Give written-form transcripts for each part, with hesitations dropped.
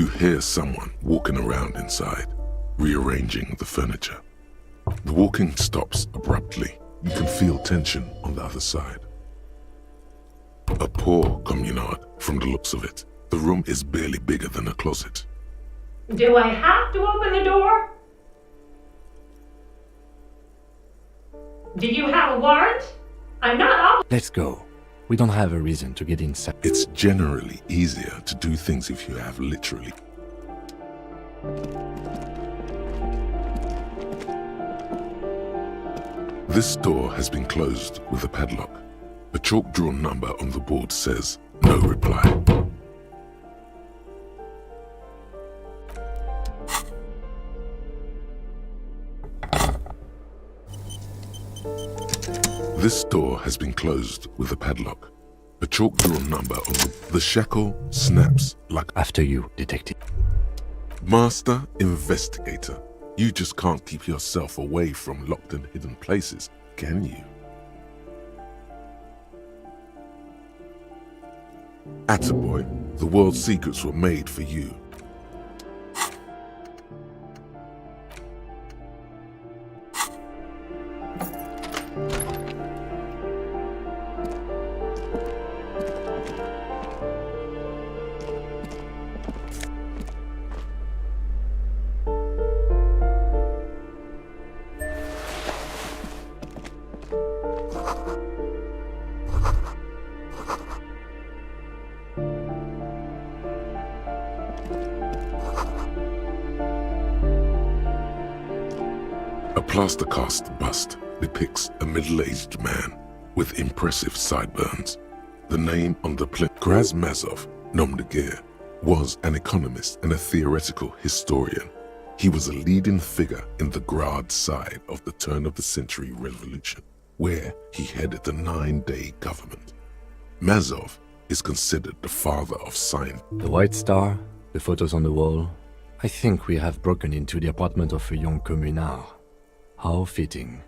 You hear someone walking around inside, rearranging the furniture. The walking stops abruptly. You can feel tension on the other side. A poor communard, from the looks of it. The room is barely bigger than a closet. Do I have to open the door? Do you have a warrant? I'm not obligated. Let's go. We don't have a reason to get inside. It's generally easier to do things if you have literally. This door has been closed with a padlock. A chalk-drawn number on the board says, "No reply." This door has been closed with a padlock. A chalk-drawn number on the shackle snaps like... After you, detective. Master investigator, you just can't keep yourself away from locked and hidden places, can you? Attaboy, the world's secrets were made for you. A plaster cast bust depicts a middle-aged man with impressive sideburns. The name on the plate, Krasmazov, nom de guerre, was an economist and a theoretical historian. He was a leading figure in the Grad side of the turn-of-the-century revolution, where he headed the 9-day government. Mazov is considered the father of science. The White Star, the photos on the wall. I think we have broken into the apartment of a young communard. How fitting.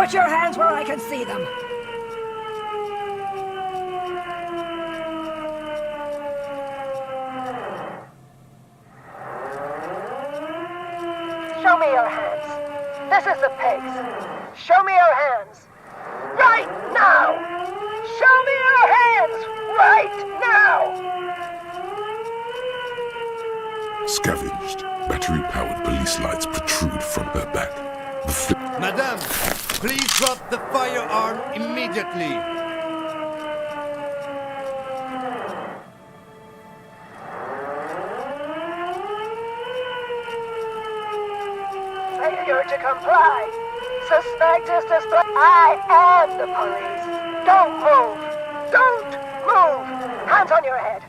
Put your hands where I can see them. Show me your hands. This is the pigs. Show me your hands. Right now! Show me your hands! Right now! Scavenged, battery-powered police lights protrude from her back. The flip. Madame, please drop the firearm immediately. Failure to comply. Suspect is display. I am the police. Don't move. Don't move. Hands on your head.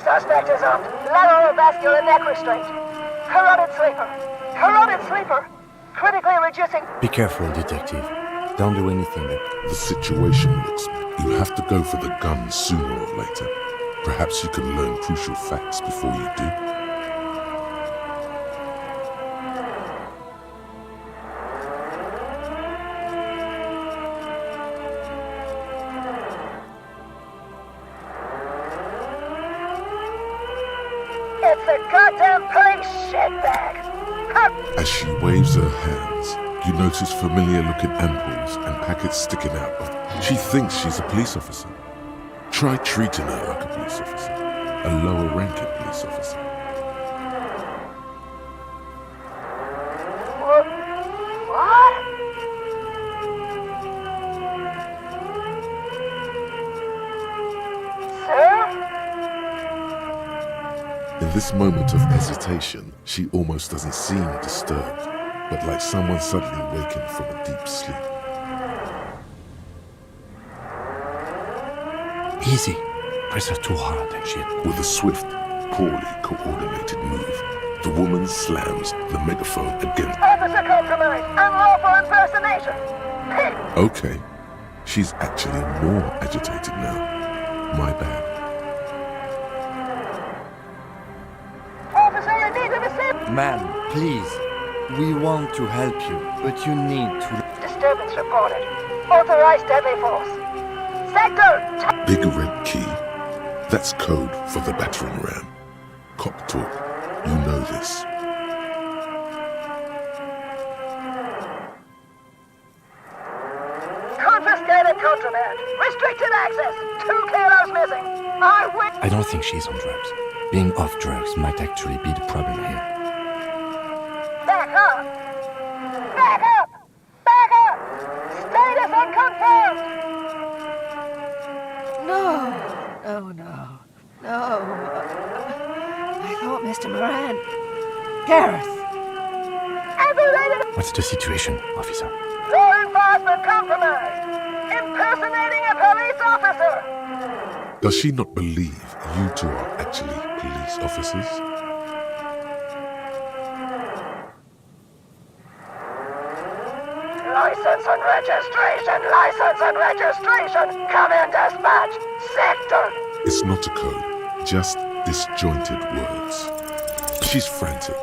Suspect is up. Lateral vascular neck restraint. Carotid sleeper. Carotid sleeper. Critically reducing. Be careful, detective. Don't do anything. The situation looks. You have to go for the gun sooner or later. Perhaps you can learn crucial facts before you do. It's a goddamn police shitbag. As she waves her hands, you notice familiar-looking ampoules and packets sticking out of. She thinks she's a police officer. Try treating her like a police officer, a lower-ranking police officer. What? Sir? In this moment of hesitation, she almost doesn't seem disturbed, but like someone suddenly waking from a deep sleep. Easy. Press her too hard and shit. With a swift, poorly coordinated move, the woman slams the megaphone against. Officer compromise. Unlawful impersonation. Okay, she's actually more agitated now. My bad. Officer, I need to receive. Ma'am, please. We want to help you, but you need to... Disturbance reported. Authorized deadly force. Sector. Big red key. That's code for the battering ram. Cop talk. You know this. Confiscated contraband. Restricted access. 2 kilos missing. I don't think she's on drugs. Being off drugs might actually be the problem here. Back up. Back up. Back up. Status unconfirmed. No. I thought Mr. Moran. Gareth. Aggravated. What's the situation, officer? Law enforcement compromised. Impersonating a police officer. Does she not believe you two are actually police officers? License and registration. License and registration. Come in, dispatch. Sector. It's not a code, just disjointed words. She's frantic.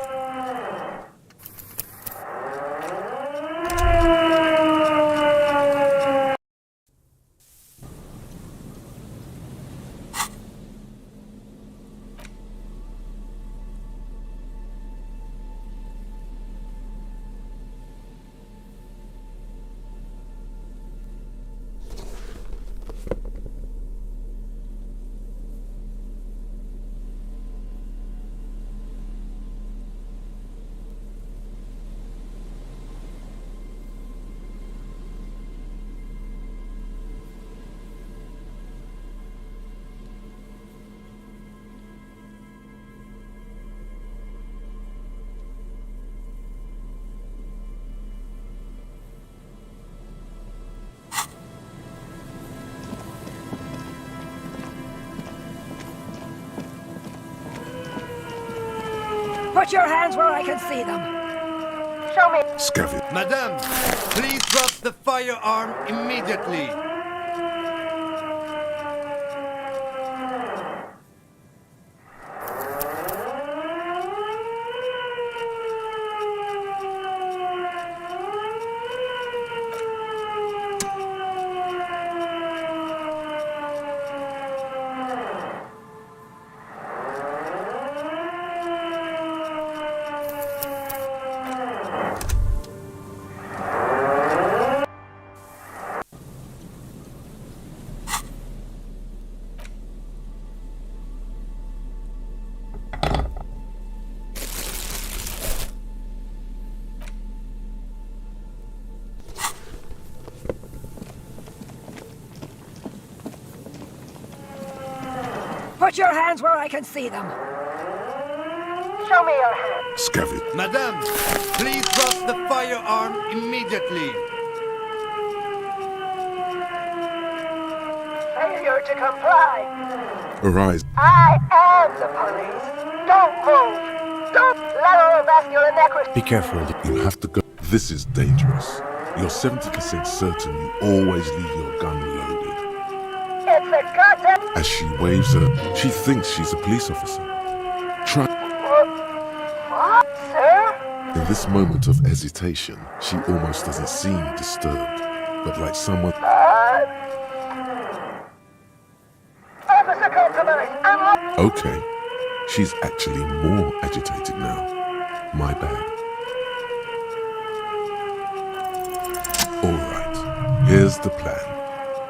Put your hands where I can see them. Show me. Scavenge. Madame, please drop the firearm immediately. Put your hands where I can see them. Show me your hand. Scavenge. Madame, please drop the firearm immediately. Failure to comply. Arise. I am the police. Don't move. Don't lateral necrosis. Be careful. You have to go. This is dangerous. You're 70% certain you always leave your gun loaded. It's a goddamn. As she waves her, she thinks she's a police officer. Try. What, sir? In this moment of hesitation, she almost doesn't seem disturbed, but like someone. Officer compromise. I'm Okay, she's actually more agitated now. My bad. Alright, here's the plan.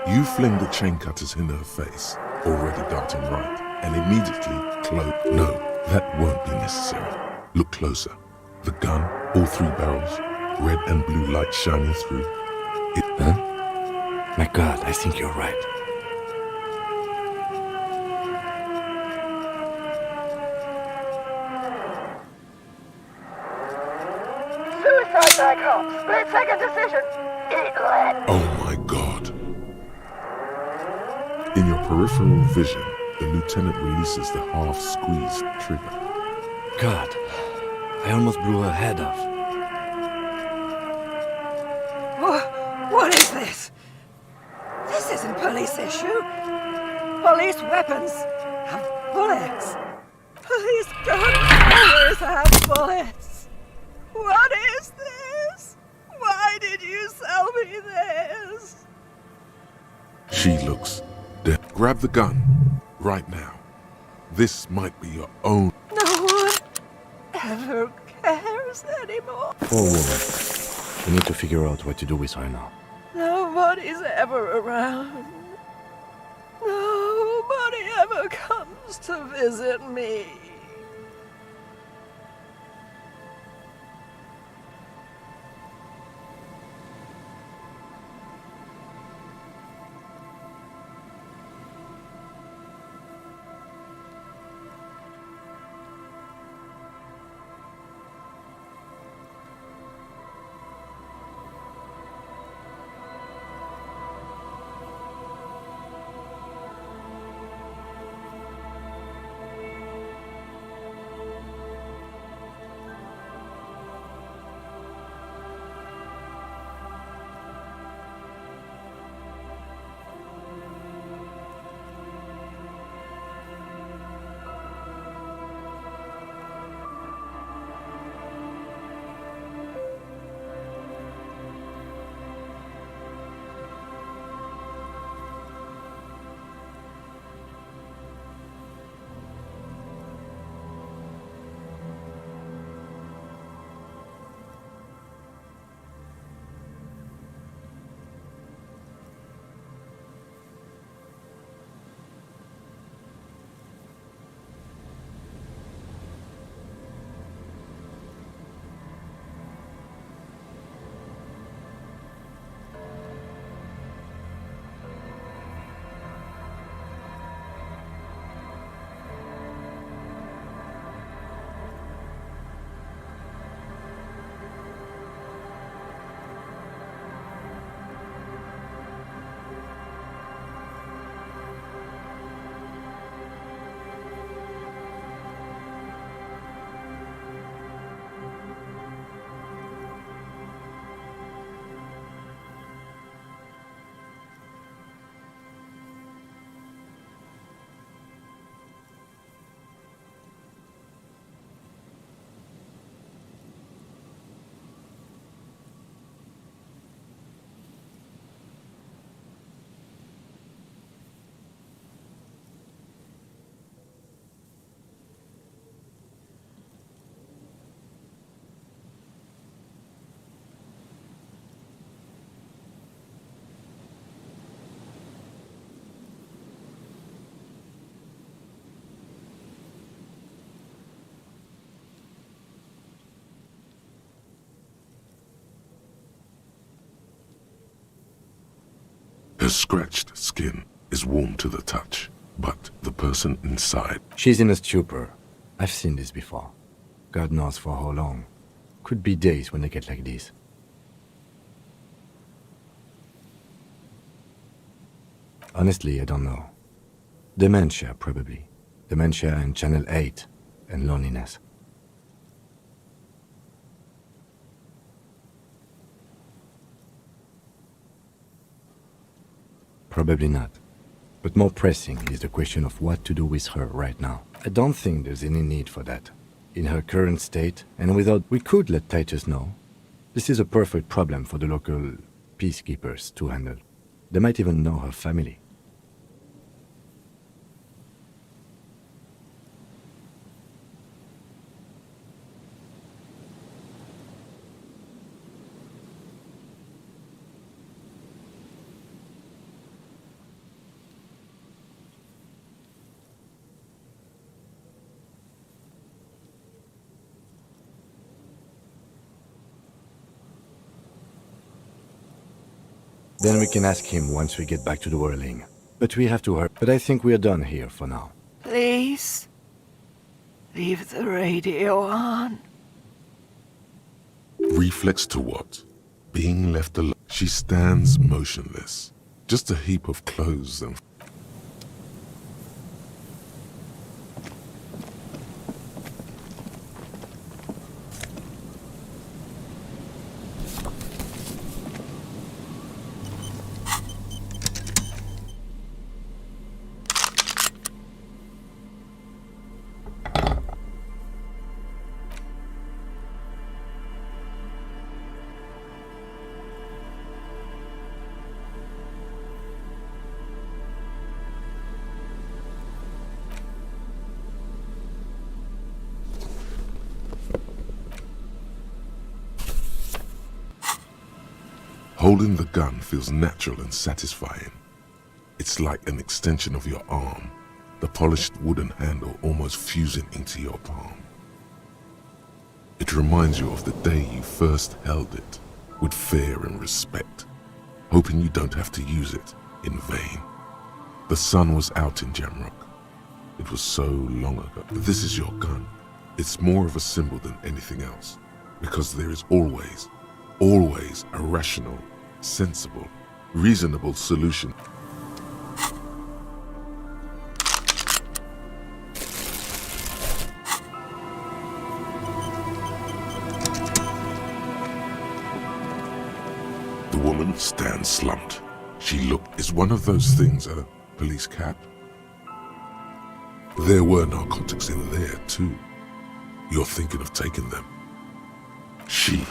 You fling the chain cutters in her face, already darting right, and immediately close. No, that won't be necessary. Look closer. The gun, all three barrels, red and blue light shining through. Huh? My God, I think you're right. suicide back home. Split second decision. Eat lead. Oh my God. In your peripheral vision, the lieutenant releases the half-squeezed trigger. God, I almost blew her head off. What is this? This isn't police issue. Police weapons have bullets. Police guns always have bullets. What is this? Why did you sell me this? She looks dead. Grab the gun, right now. This might be your own. No one ever cares anymore. Poor woman. We need to figure out what to do with her now. Nobody's ever around. Nobody ever comes to visit me. Her scratched skin is warm to the touch, but the person inside. She's in a stupor. I've seen this before. God knows for how long. Could be days when they get like this. Honestly, I don't know. Dementia, probably. Dementia and Channel 8 and loneliness. Probably not. But more pressing is the question of what to do with her right now. I don't think there's any need for that. In her current state, and without... We could let Titus know. This is a perfect problem for the local peacekeepers to handle. They might even know her family. Then we can ask him once we get back to the whirling. But we have to hurry. But I think we are done here for now. Please, leave the radio on. Reflex to what? Being left alone. She stands motionless. Just a heap of clothes and... Holding the gun feels natural and satisfying. It's like an extension of your arm, the polished wooden handle almost fusing into your palm. It reminds you of the day you first held it, with fear and respect, hoping you don't have to use it in vain. The sun was out in Jamrock. It was so long ago. This is your gun. It's more of a symbol than anything else, because there is always a rational, sensible, reasonable solution. The woman stands slumped. Is one of those things a police cap? There were narcotics in there too. You're thinking of taking them. She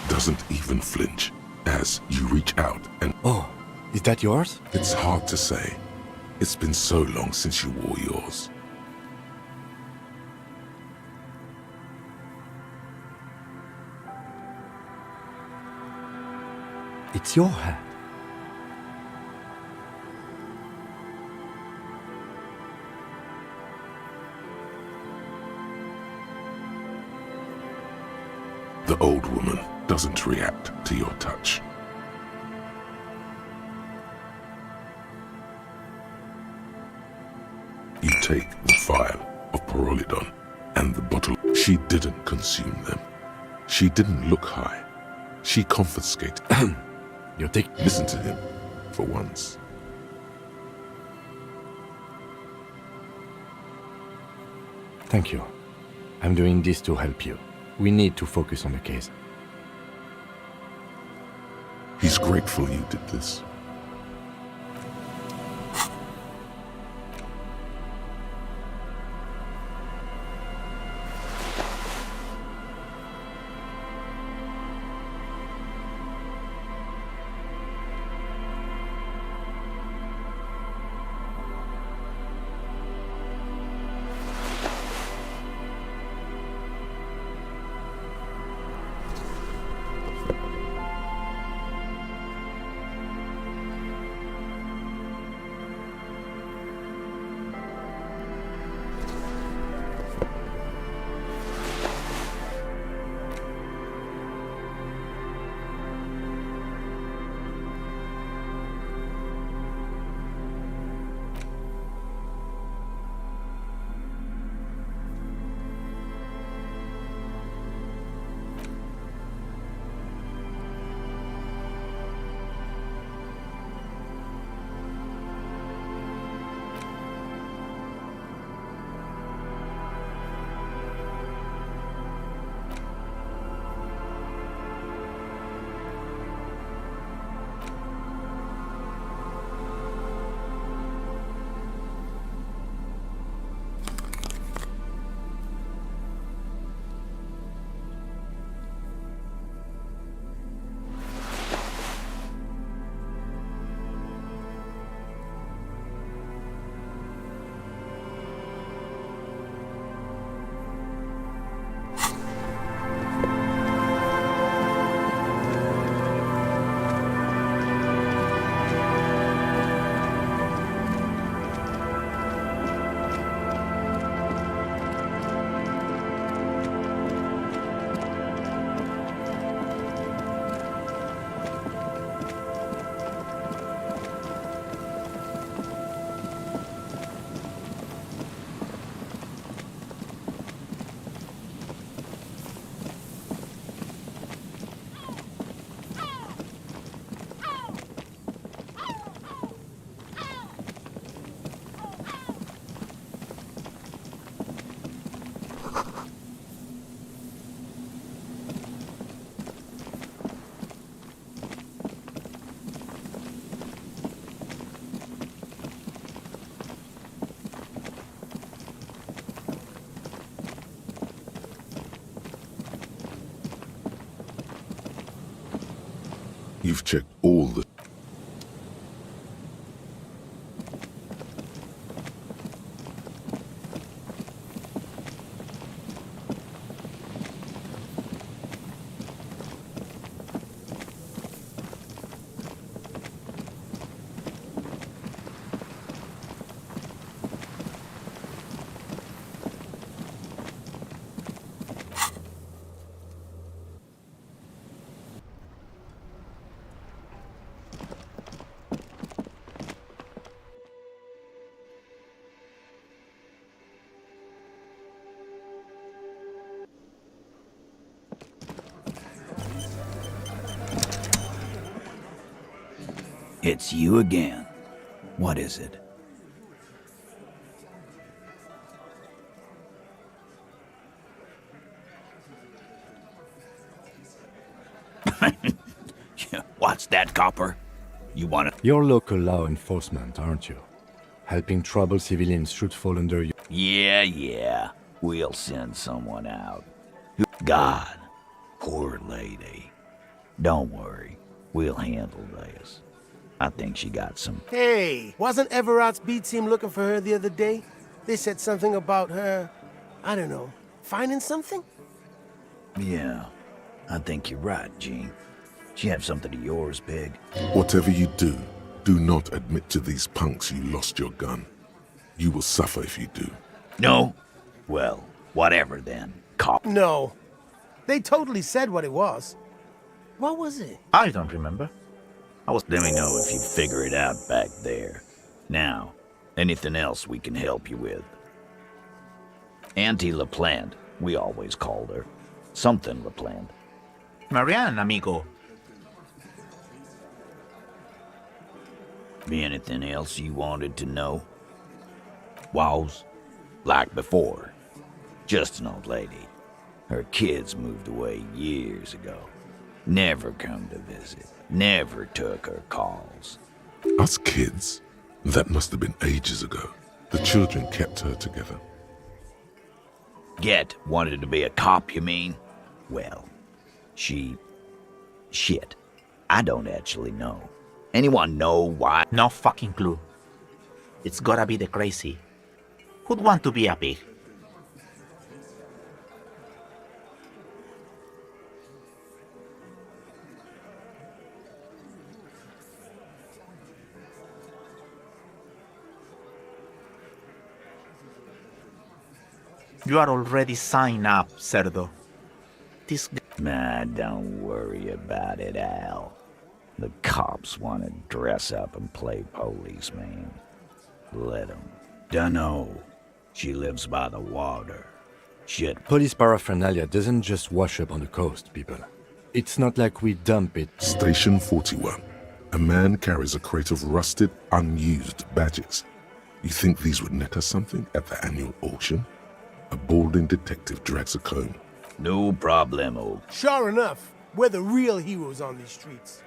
doesn't even flinch as you reach out and... Oh, is that yours? It's hard to say. It's been so long since you wore yours. It's your hat. The old woman doesn't react to your touch. You take the vial of Pyrrolidon and the bottle. She didn't consume them. She didn't look high. She confiscated. You take... Listen to him, for once. Thank you. I'm doing this to help you. We need to focus on the case. He's grateful you did this. You've checked all the... It's you again. What is it? What's that, copper? You wanna... You're local law enforcement, aren't you? Helping troubled civilians should fall under you. Yeah. We'll send someone out. God, poor lady. Don't worry. We'll handle this. I think she got some... Hey, wasn't Everard's B team looking for her the other day? They said something about her, I don't know, finding something? Yeah, I think you're right, Gene. She have something of yours, Big. Whatever you do, do not admit to these punks you lost your gun. You will suffer if you do. No? Well, whatever then, cop. No. They totally said what it was. What was it? I don't remember. Let me know if you figure it out back there. Now, anything else we can help you with? Auntie LaPlante, we always called her. Something LaPlante. Marianne, amigo. Anything else you wanted to know? Was? Like before. Just an old lady. Her kids moved away years ago. Never come to visit. Never took her calls. Us kids? That must have been ages ago. The children kept her together. Wanted to be a cop, you mean? Well, shit. I don't actually know. Anyone know why? No fucking clue. It's gotta be the crazy. Who'd want to be a pig? You are already signed up, Cerdo. This... Nah, don't worry about it, Al. The cops want to dress up and play policeman. Let them. Dunno. She lives by the water. Shit. Police paraphernalia doesn't just wash up on the coast, people. It's not like we dump it. Station 41. A man carries a crate of rusted, unused badges. You think these would net us something at the annual auction? A balding detective drags a comb. No problemo. Sure enough, we're the real heroes on these streets.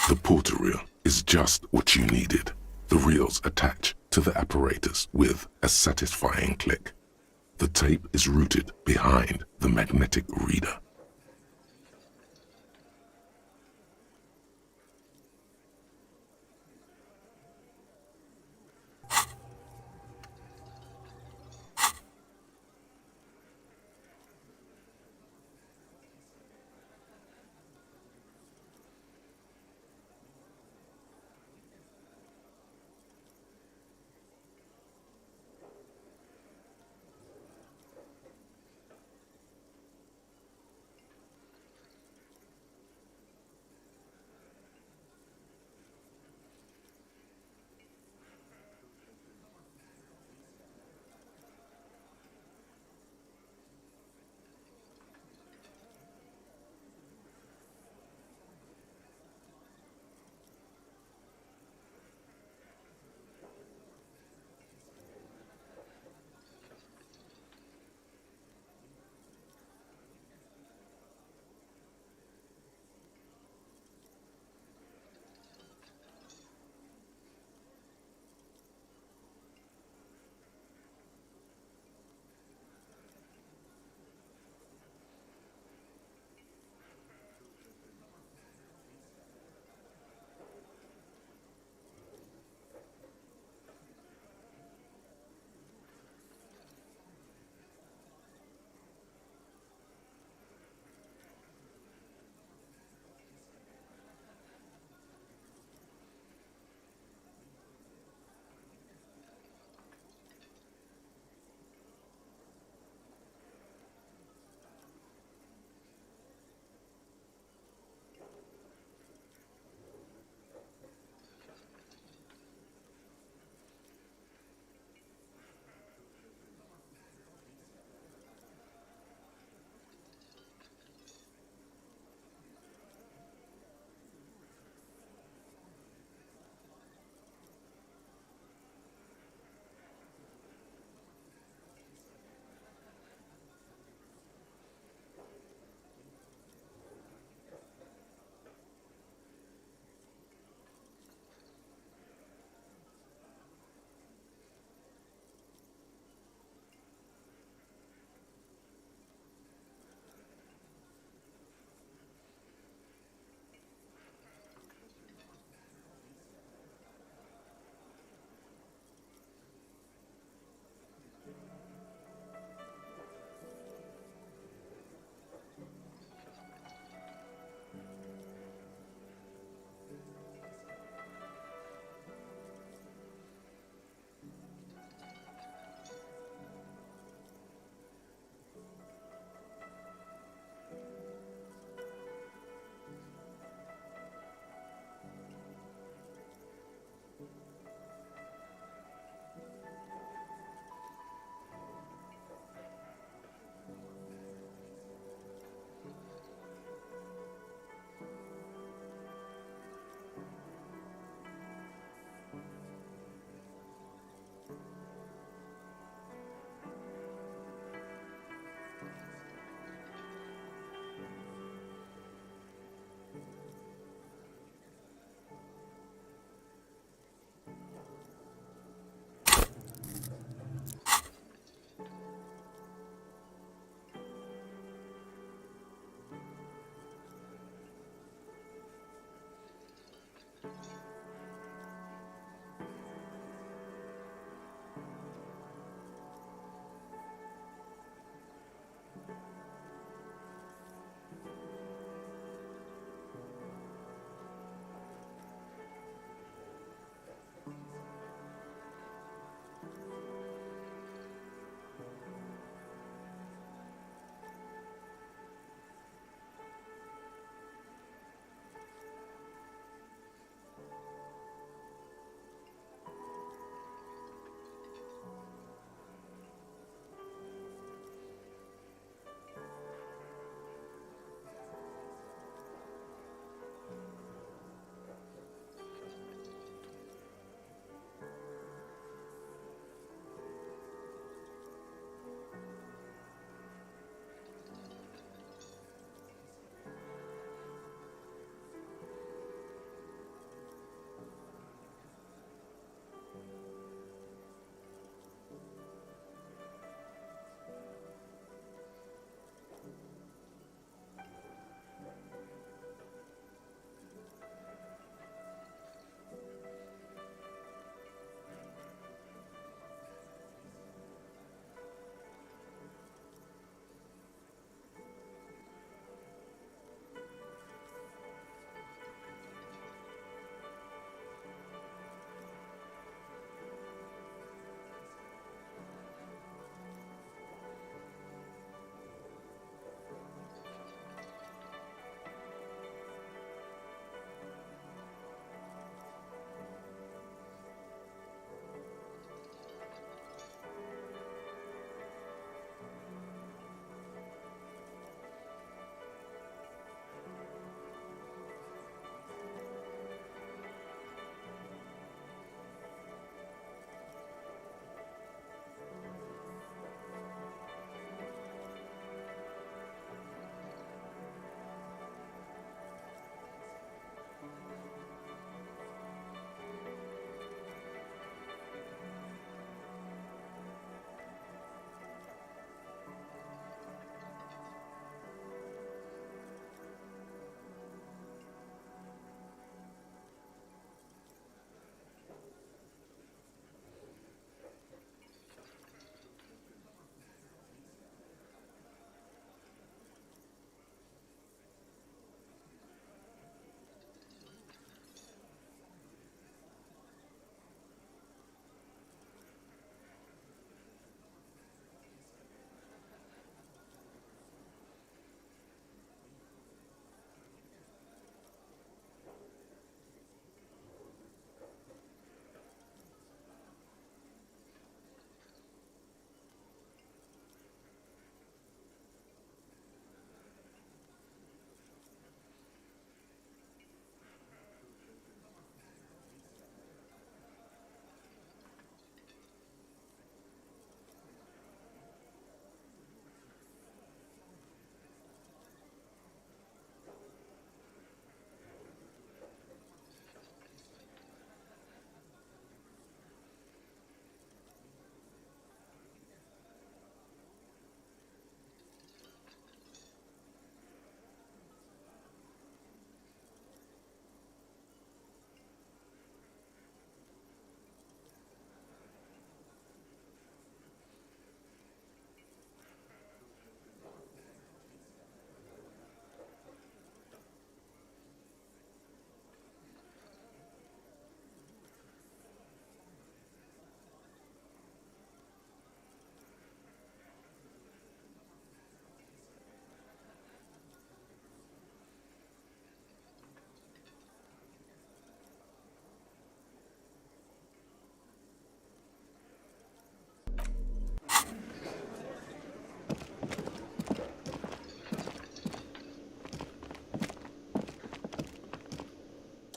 The porter reel is just what you needed. The reels attach to the apparatus with a satisfying click. The tape is routed behind the magnetic reader.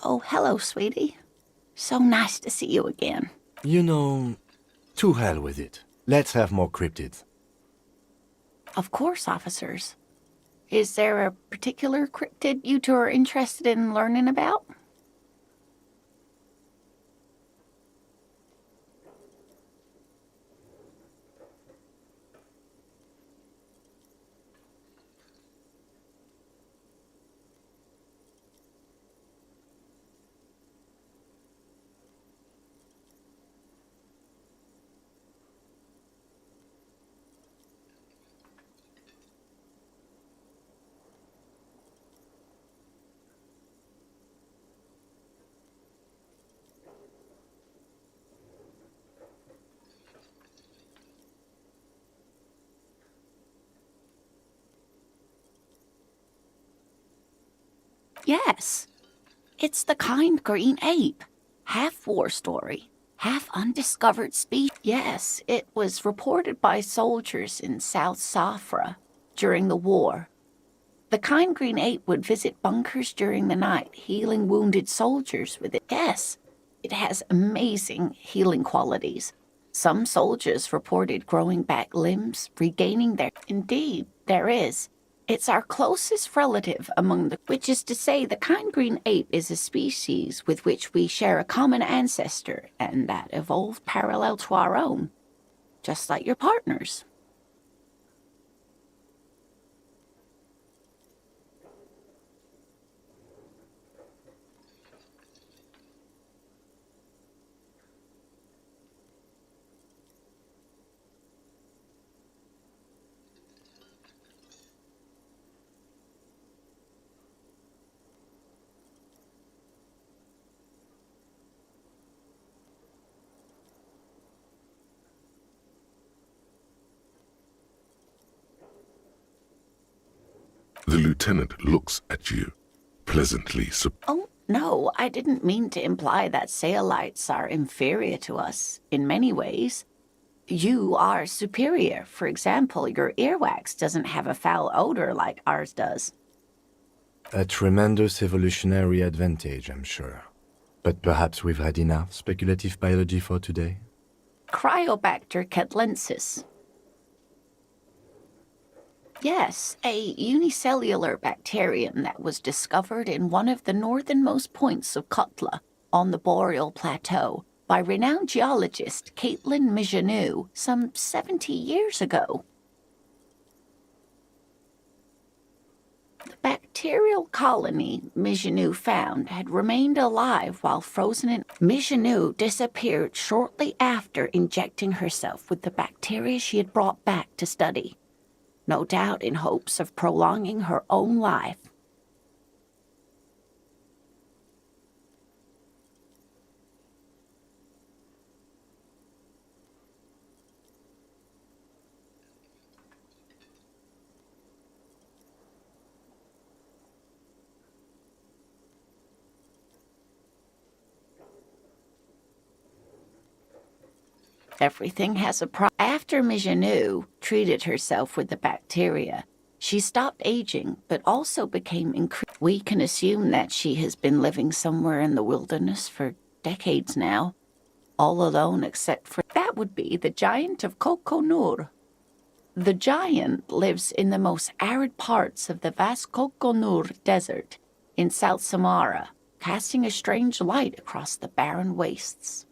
Oh, hello, sweetie. So nice to see you again. You know, to hell with it. Let's have more cryptids. Of course, officers. Is there a particular cryptid you two are interested in learning about? Yes. It's the kind green ape. Half war story, half undiscovered species. Yes, it was reported by soldiers in South Safra during the war. The kind green ape would visit bunkers during the night, healing wounded soldiers with it. Yes, it has amazing healing qualities. Some soldiers reported growing back limbs, regaining their... Indeed, there is. It's our closest relative among the... Which is to say, the kind green ape is a species with which we share a common ancestor, and that evolved parallel to our own. Just like your partners. The lieutenant looks at you, pleasantly surprised. Oh, no, I didn't mean to imply that Saelites are inferior to us in many ways. You are superior. For example, your earwax doesn't have a foul odor like ours does. A tremendous evolutionary advantage, I'm sure. But perhaps we've had enough speculative biology for today? Cryobacter catlensis. Yes, a unicellular bacterium that was discovered in one of the northernmost points of Kotla on the Boreal Plateau by renowned geologist Caitlin Mijanou some 70 years ago. The bacterial colony Mijanou found had remained alive while frozen in... Mijanou disappeared shortly after injecting herself with the bacteria she had brought back to study. No doubt in hopes of prolonging her own life. Everything has a After Mijanou treated herself with the bacteria, she stopped aging, but also became increased. We can assume that she has been living somewhere in the wilderness for decades now, all alone except for... That would be the giant of Kokonur. The giant lives in the most arid parts of the vast Kokonur Desert in South Samara, casting a strange light across the barren wastes.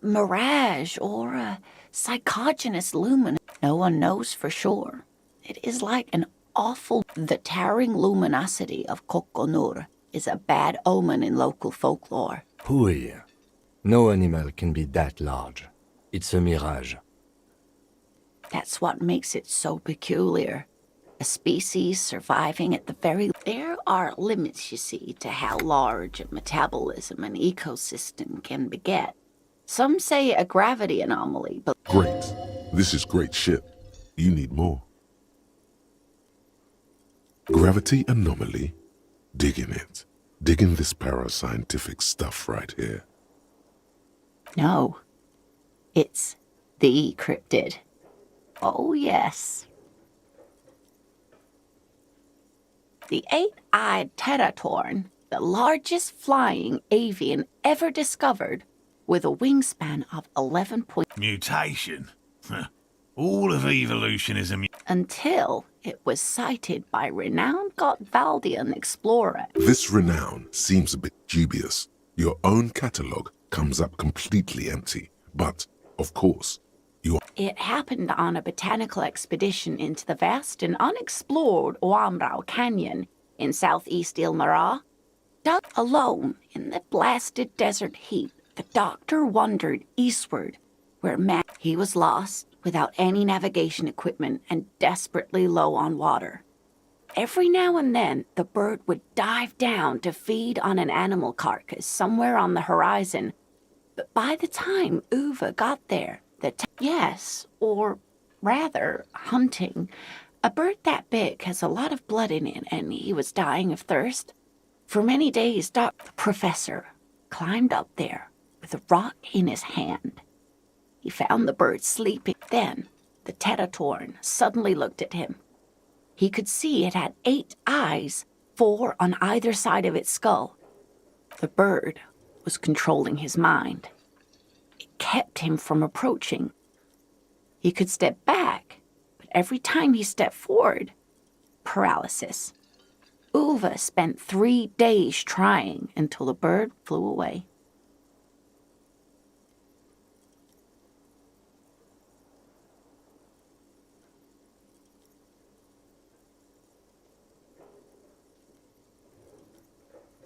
Mirage or a psychogenous lumen. No one knows for sure. It is like an awful... The towering luminosity of Kokonur is a bad omen in local folklore. Hui. No animal can be that large. It's a mirage. That's what makes it so peculiar. A species surviving at the very... There are limits, you see, to how large a metabolism an ecosystem can beget. Some say a gravity anomaly, but... Great. This is great shit. You need more. Gravity anomaly? Digging it. Digging this parascientific stuff right here. No. It's the cryptid. Oh, yes. The eight-eyed teratorn, the largest flying avian ever discovered, with a wingspan of 11 point... Mutation? All of evolution is a Until it was sighted by renowned Gotvaldian explorer. This renown seems a bit dubious. Your own catalogue comes up completely empty. But, of course, you are... It happened on a botanical expedition into the vast and unexplored Oamrao Canyon in southeast Ilmara. Dug alone in the blasted desert heap, the doctor wandered eastward, where he was lost, without any navigation equipment and desperately low on water. Every now and then, the bird would dive down to feed on an animal carcass somewhere on the horizon. But by the time Uva got there, yes, or rather, hunting, A bird that big has a lot of blood in it, and he was dying of thirst. For many days, the professor climbed up there with a rock in his hand. He found the bird sleeping. Then the Tetatorn suddenly looked at him. He could see it had 8 eyes, 4 on either side of its skull. The bird was controlling his mind. It kept him from approaching. He could step back, but every time he stepped forward, paralysis. Uva spent 3 days trying until the bird flew away.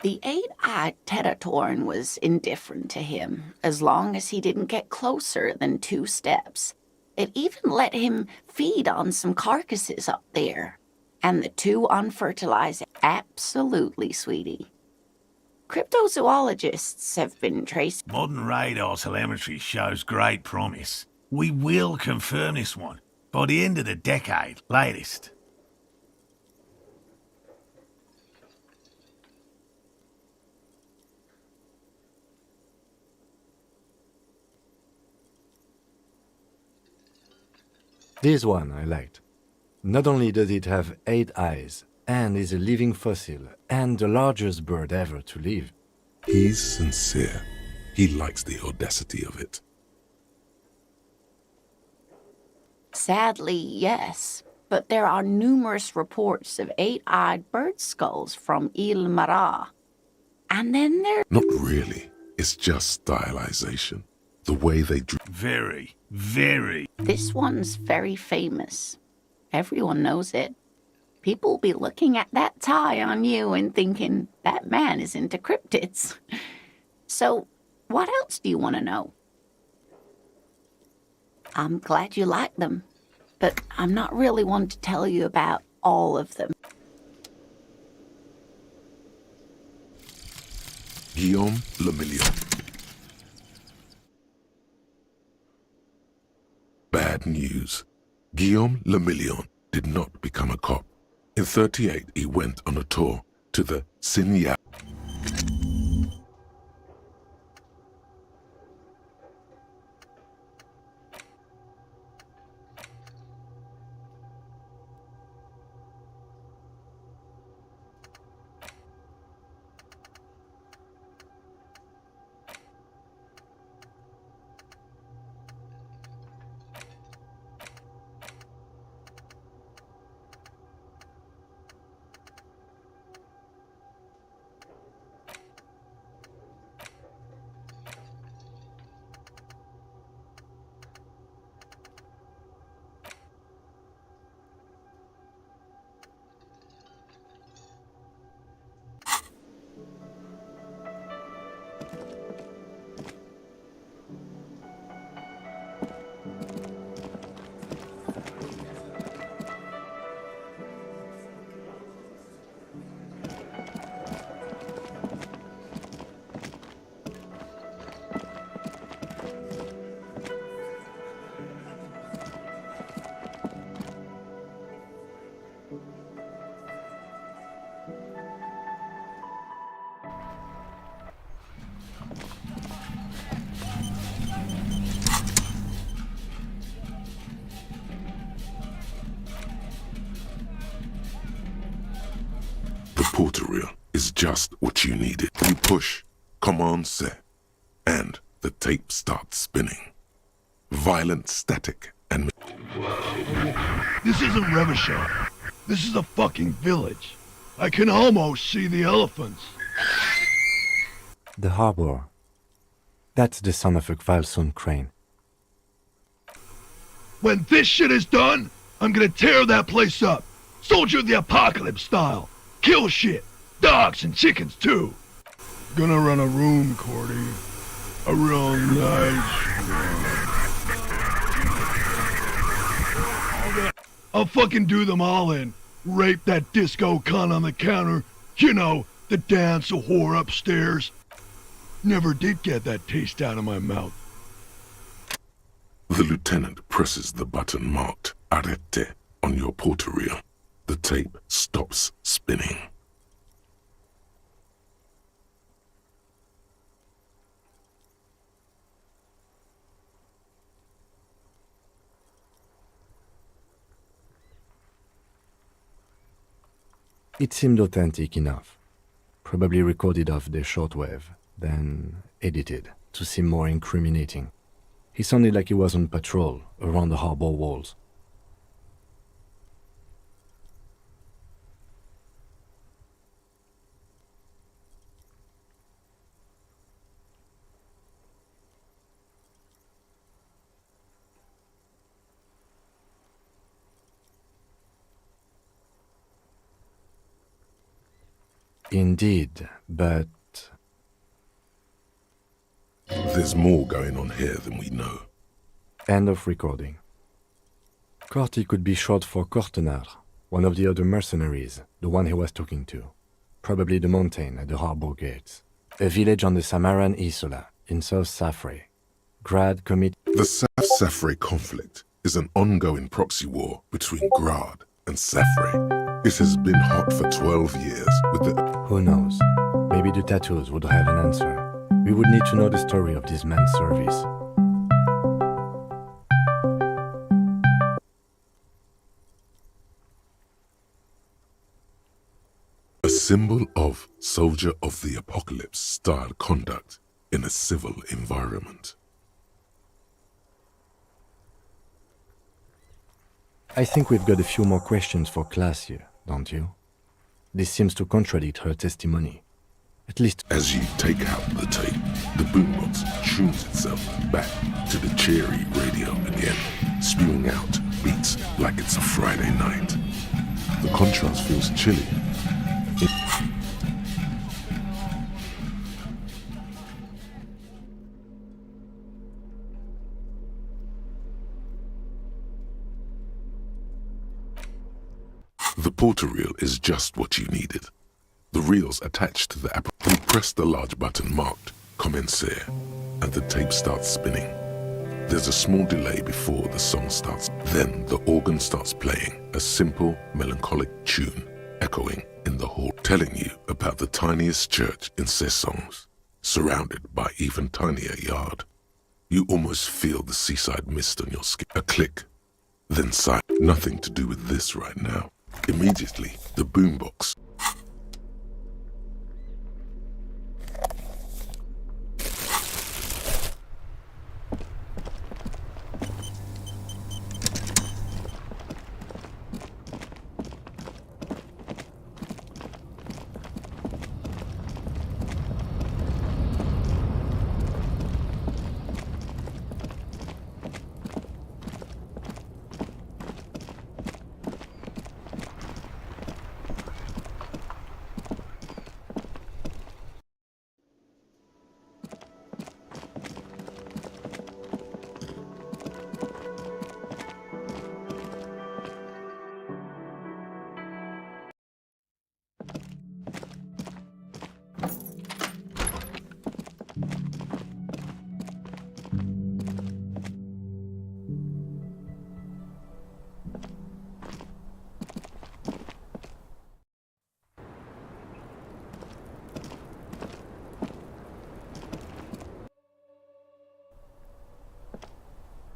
The 8-eyed Tetatorn was indifferent to him, as long as he didn't get closer than 2 steps. It even let him feed on some carcasses up there, and the 2 unfertilized. Absolutely, sweetie. Cryptozoologists have been traced. Modern radar telemetry shows great promise. We will confirm this one by the end of the decade, latest. This one I liked. Not only does it have 8 eyes, and is a living fossil, and the largest bird ever to live. He's sincere. He likes the audacity of it. Sadly, yes, but there are numerous reports of 8-eyed bird skulls from Il Mara. And then there... Not really. It's just stylization. The way they drew. Very, very. This one's very famous. Everyone knows it. People will be looking at that tie on you and thinking, that man is into cryptids. So, what else do you want to know? I'm glad you like them, but I'm not really one to tell you about all of them. Guillaume Le Million. Bad news. Guillaume Le Million did not become a cop. In 1938, he went on a tour to the Signac. The portal is just what you needed. You push, command set, and the tape starts spinning. Violent static and... This isn't Revachol. This is a fucking village. I can almost see the elephants. The harbor. That's the son of a Kvalson crane. When this shit is done, I'm gonna tear that place up. Soldier of the Apocalypse style. Kill shit. Dogs and chickens too. Gonna run a room, Cordy. A real nice room. I'll fucking do them all in. Rape that disco cunt on the counter. You know, the dance whore upstairs. Never did get that taste out of my mouth. The lieutenant presses the button marked Arrête on your porter reel. The tape stops spinning. It seemed authentic enough. Probably recorded off the shortwave, then edited to seem more incriminating. He sounded like he was on patrol around the harbor walls. Indeed, but... There's more going on here than we know. End of recording. Corty could be short for Cortenard, one of the other mercenaries, the one he was talking to. Probably the mountain at the harbor gates. A village on the Samaran Isola, in South Safre. Grad commit... The South Safre conflict is an ongoing proxy war between Grad and Safre. It has been hot for 12 years with the... Who knows? Maybe the tattoos would have an answer. We would need to know the story of this man's service. A symbol of soldier of the apocalypse style conduct in a civil environment. I think we've got a few more questions for class here, don't you? This seems to contradict her testimony. At least... As you take out the tape, the boombox tunes itself back to the cheery radio again, spewing out beats like it's a Friday night. The contrast feels chilly. The porter reel is just what you needed. The reel's attached to the app. You press the large button marked Commencer, and the tape starts spinning. There's a small delay before the song starts. Then the organ starts playing a simple, melancholic tune, echoing in the hall, telling you about the tiniest church in Cessons, surrounded by even tinier yard. You almost feel the seaside mist on your skin. A click, then silence. Nothing to do with this right now. Immediately, the boombox.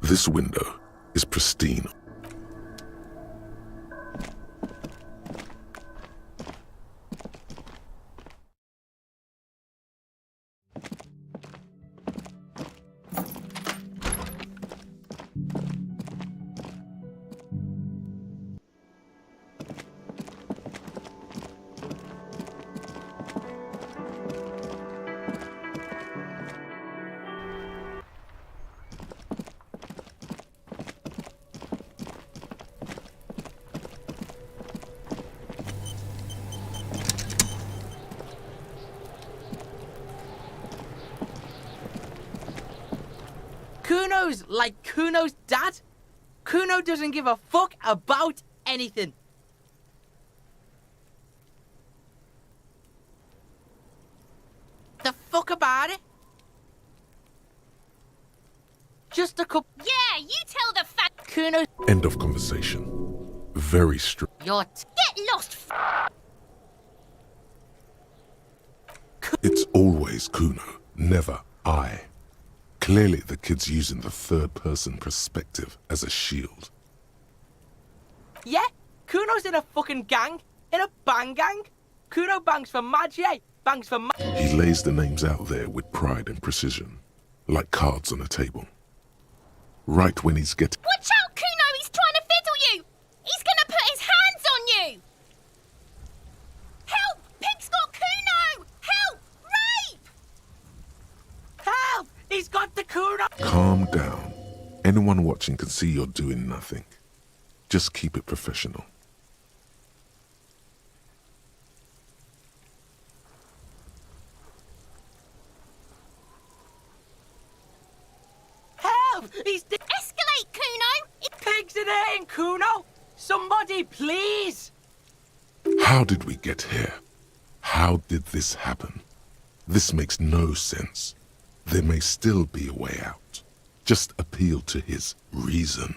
This window is pristine. Kuno's like Kuno's dad? Kuno doesn't give a fuck about anything. The fuck about it? Just a couple... Yeah, you tell the fat... Kuno... End of conversation. very strict. Get lost! It's always Kuno, never I. Clearly the kid's using the third-person perspective as a shield. Yeah, Kuno's in a fucking gang. In a bang gang. Kuno bangs for mad, yeah. Bangs for mad. He lays the names out there with pride and precision, like cards on a table. Right when he's getting... Watch out, Kuno! He's trying to fiddle you! He's gonna put his hands on you! Help! Pig's got Kuno! Help! Rape! Help! He's got the Kuno! Calm down. Anyone watching can see you're doing nothing. Just keep it professional. Help! He's... Escalate, Kuno! Pigs in here, Kuno! Somebody, please! How did we get here? How did this happen? This makes no sense. There may still be a way out. Just appeal to his reason.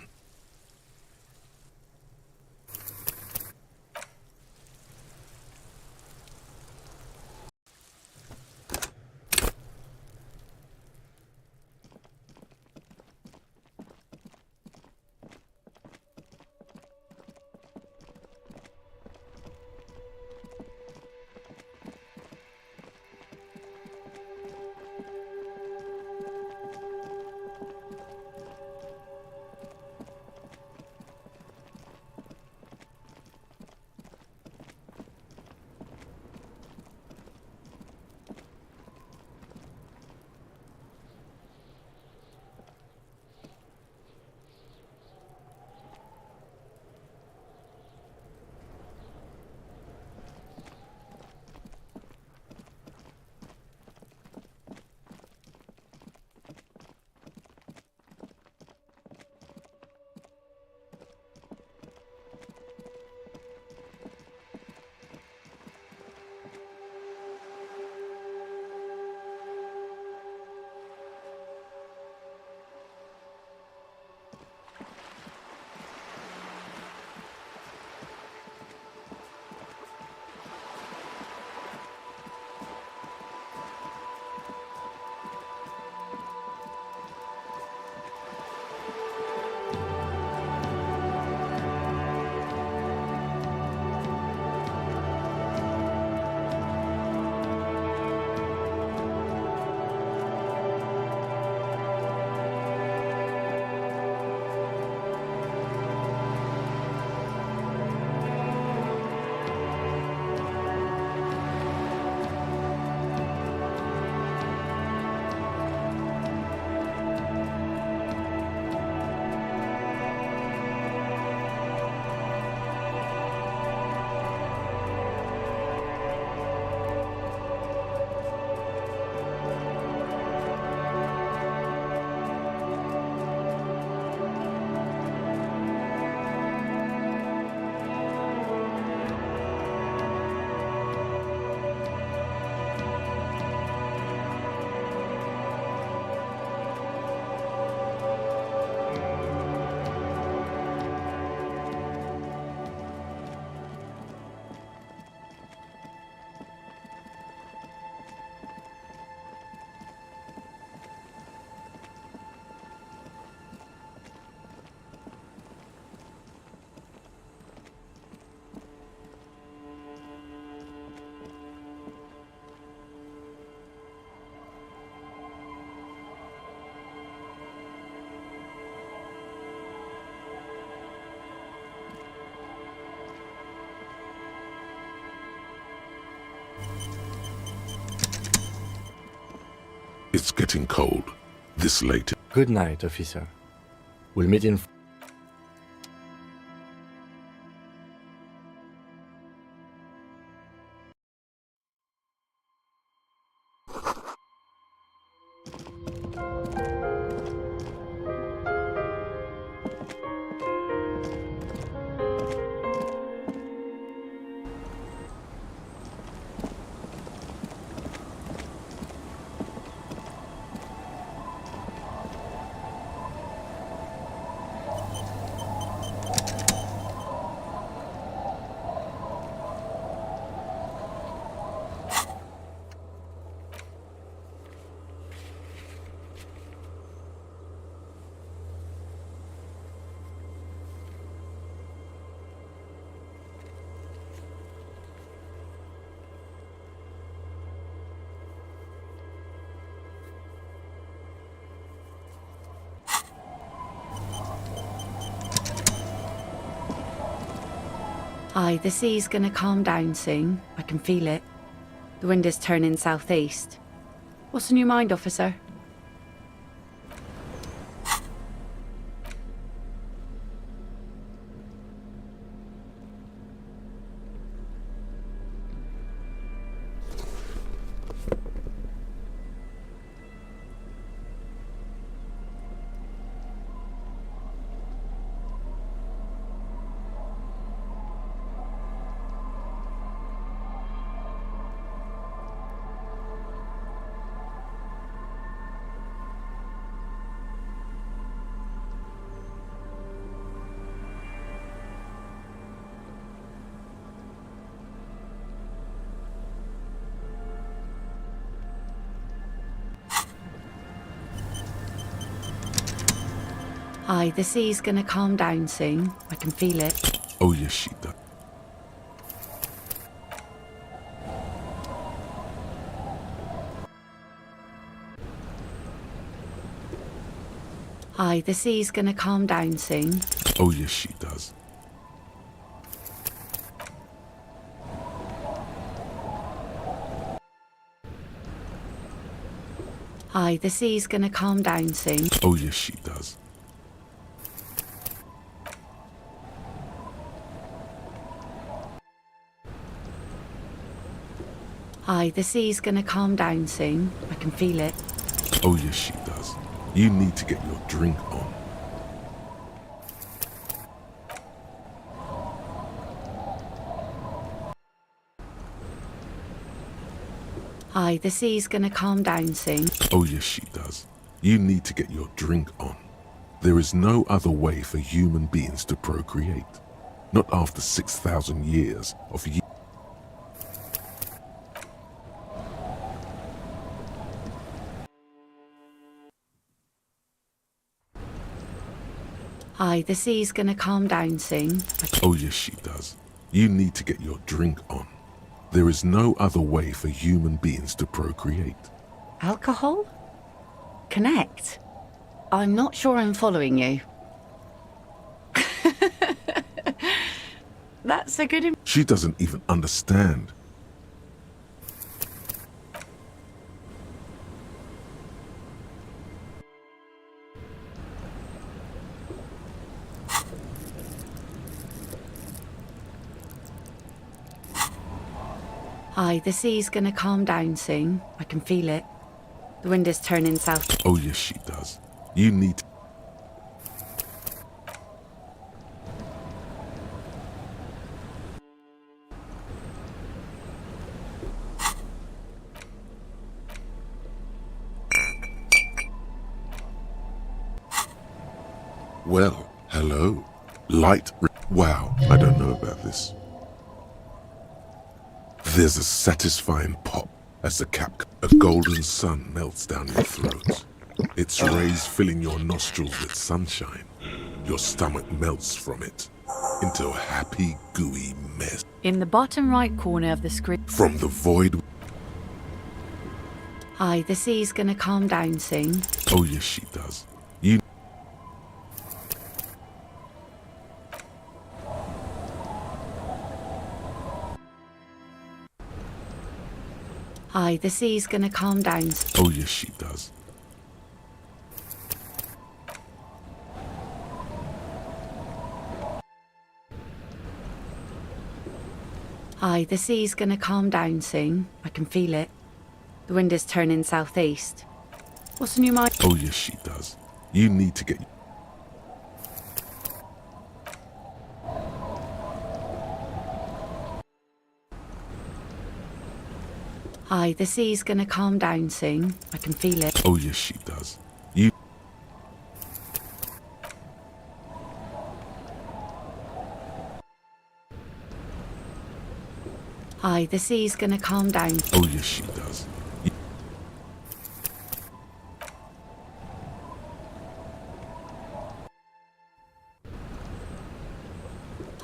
It's getting cold. This late. Good night, officer. We'll meet in... Aye, the sea's gonna calm down soon. I can feel it. The wind is turning southeast. What's on your mind, officer? Aye, the sea's gonna calm down soon. I can feel it. Oh, yes, she does. Aye, the sea's gonna calm down soon. Oh, yes, she does. Aye, the sea's gonna calm down soon. Oh, yes, she does. Aye, the sea's gonna calm down soon. I can feel it. Oh, yes, she does. You need to get your drink on. Aye, the sea's gonna calm down soon. Oh, yes, she does. You need to get your drink on. There is no other way for human beings to procreate. Not after 6,000 years of Aye, the sea's gonna calm down soon. Oh, yes, she does. You need to get your drink on. There is no other way for human beings to procreate. Alcohol? Connect? I'm not sure I'm following you. That's a good... She doesn't even understand. Aye, the sea's gonna calm down soon. I can feel it. The wind is turning south. Oh, yes, she does. You need to... Well, hello. Light... Wow, I don't know about this. There's a satisfying pop as the a golden sun melts down your throat. Its rays filling your nostrils with sunshine. Your stomach melts from it into a happy, gooey mess. In the bottom right corner of the screen. From the void... Aye, the sea's gonna calm down soon. Oh, yes, she does. You... Aye, the sea's gonna calm down. Oh, yes, she does. Aye, the sea's gonna calm down soon. I can feel it. The wind is turning southeast. What's on your mind? Oh, yes, she does. You need to get... Aye, the sea's gonna calm down soon. I can feel it. Oh, yes, she does. You... Aye, the sea's gonna calm down. Oh, yes, she does.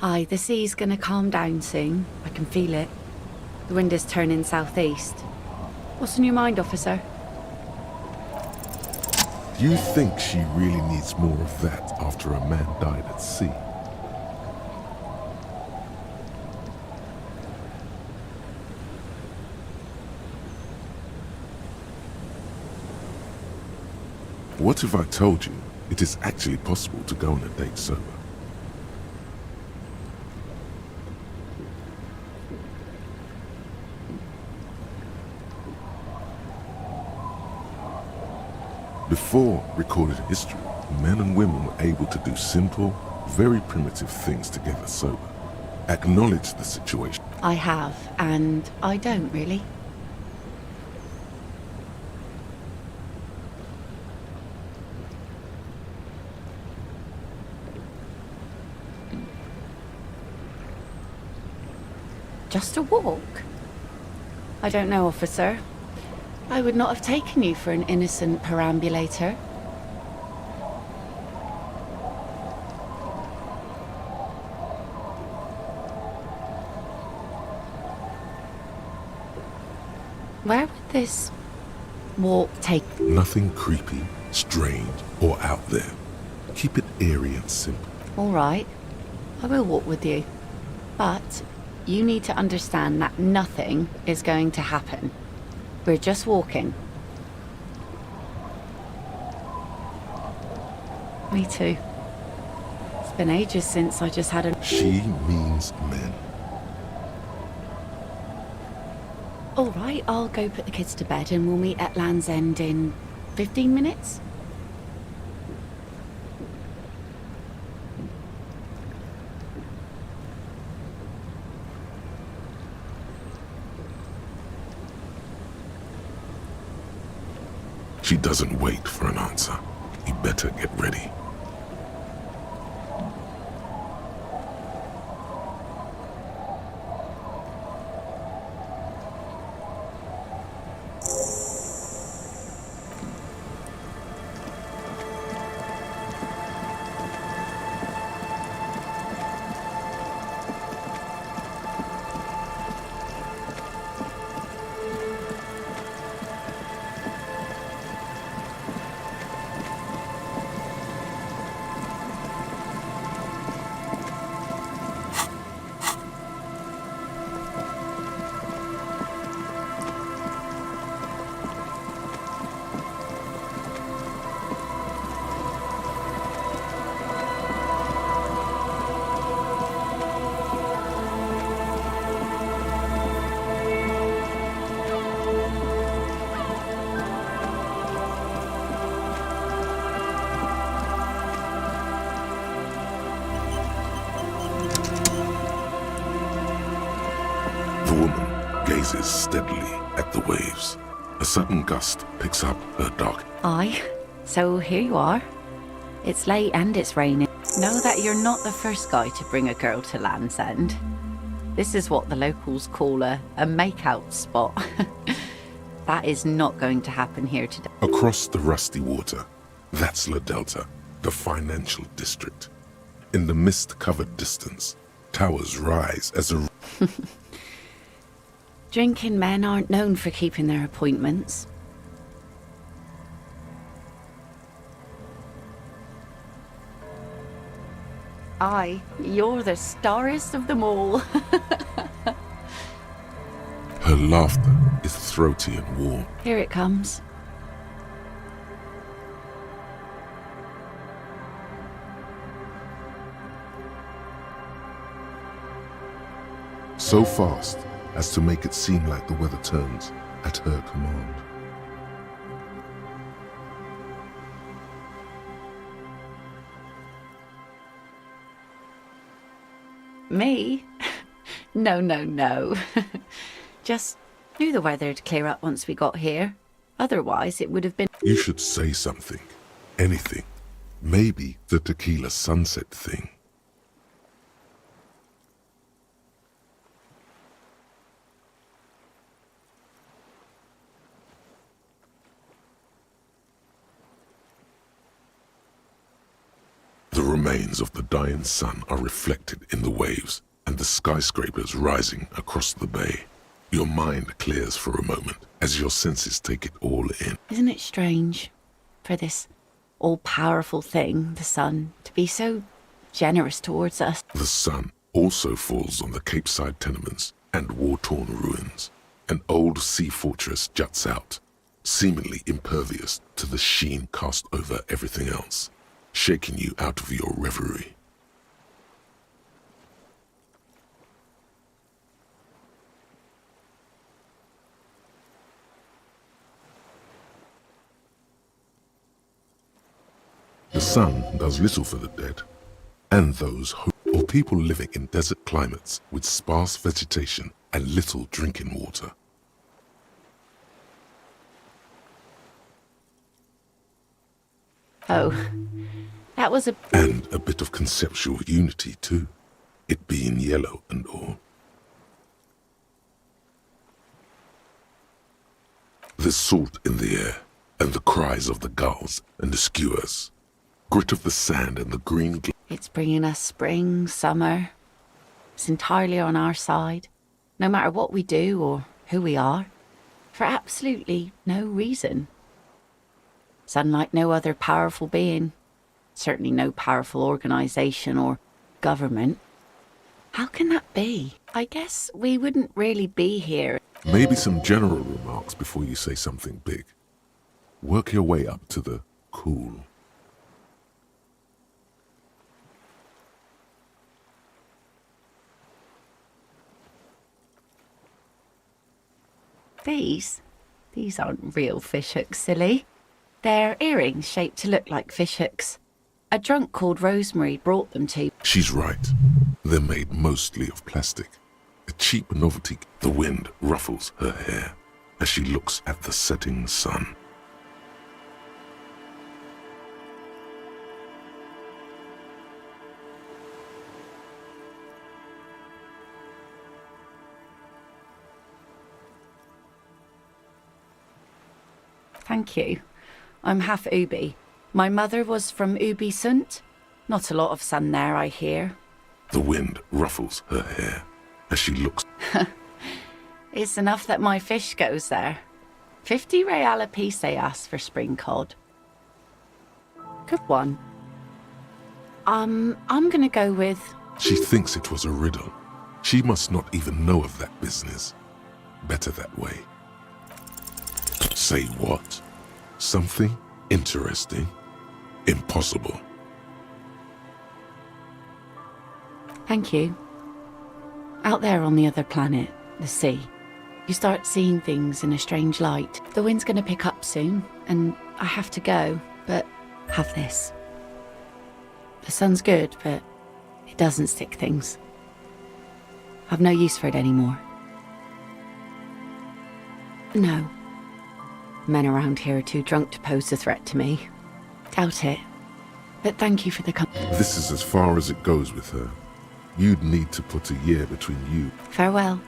Aye, the sea's gonna calm down soon. I can feel it. The wind is turning southeast. What's on your mind, officer? Do you think she really needs more of that after a man died at sea? What if I told you it is actually possible to go on a date sober? Before recorded history, men and women were able to do simple, very primitive things together sober. Acknowledge the situation. I have, and I don't really. Just a walk? I don't know, officer. I would not have taken you for an innocent perambulator. Where would this walk take? Nothing creepy, strange, or out there. Keep it eerie and simple. All right, I will walk with you. But you need to understand that nothing is going to happen. We're just walking. Me too. It's been ages since I just had a... She means men. All right, I'll go put the kids to bed and we'll meet at Land's End in 15 minutes. She doesn't wait for an answer. You better get ready. The woman gazes steadily at the waves. A sudden gust picks up her dark. Aye, so here you are. It's late and it's raining. Know that you're not the first guy to bring a girl to Land's End. This is what the locals call a make-out spot. That is not going to happen here today. Across the rusty water, that's La Delta, the financial district. In the mist-covered distance, towers rise as a... Drinking men aren't known for keeping their appointments. Aye, you're the starriest of them all. Her laughter is throaty and warm. Here it comes. So fast as to make it seem like the weather turns at her command. Me? No, no, no. Just knew the weather'd clear up once we got here. Otherwise, it would have been... You should say something. Anything. Maybe the tequila sunset thing. The remains of the dying sun are reflected in the waves and the skyscrapers rising across the bay. Your mind clears for a moment as your senses take it all in. Isn't it strange for this all-powerful thing, the sun, to be so generous towards us? The sun also falls on the Capeside tenements and war-torn ruins. An old sea fortress juts out, seemingly impervious to the sheen cast over everything else, shaking you out of your reverie. The sun does little for the dead, and those or people living in desert climates with sparse vegetation and little drinking water. Oh, that was a... And a bit of conceptual unity too, it being yellow and all. There's salt in the air, and the cries of the gulls and the skuas, grit of the sand and the green... It's bringing us spring, summer. It's entirely on our side, no matter what we do or who we are, for absolutely no reason. It's unlike no other powerful being, certainly no powerful organization or government. How can that be? I guess we wouldn't really be here. Maybe some general remarks before you say something big. Work your way up to the cool. These aren't real fishhooks, silly. They're earrings shaped to look like fishhooks. A drunk called Rosemary brought them to... She's right. They're made mostly of plastic. A cheap novelty. The wind ruffles her hair as she looks at the setting sun. Thank you. I'm half Ubi. My mother was from Ubi Sunt. Not a lot of sun there, I hear. The wind ruffles her hair as she looks... It's enough that my fish goes there. 50 real a piece they ask for spring cod. Good one. I'm gonna go with... She thinks it was a riddle. She must not even know of that business. Better that way. Say what? Something interesting? Impossible. Thank you. Out there on the other planet, the sea, you start seeing things in a strange light. The wind's gonna pick up soon, and I have to go, but have this. The sun's good, but it doesn't stick things. I've no use for it anymore. No. Men around here are too drunk to pose a threat to me. Doubt it. But thank you for the company. This is as far as it goes with her. You'd need to put a year between you. Farewell.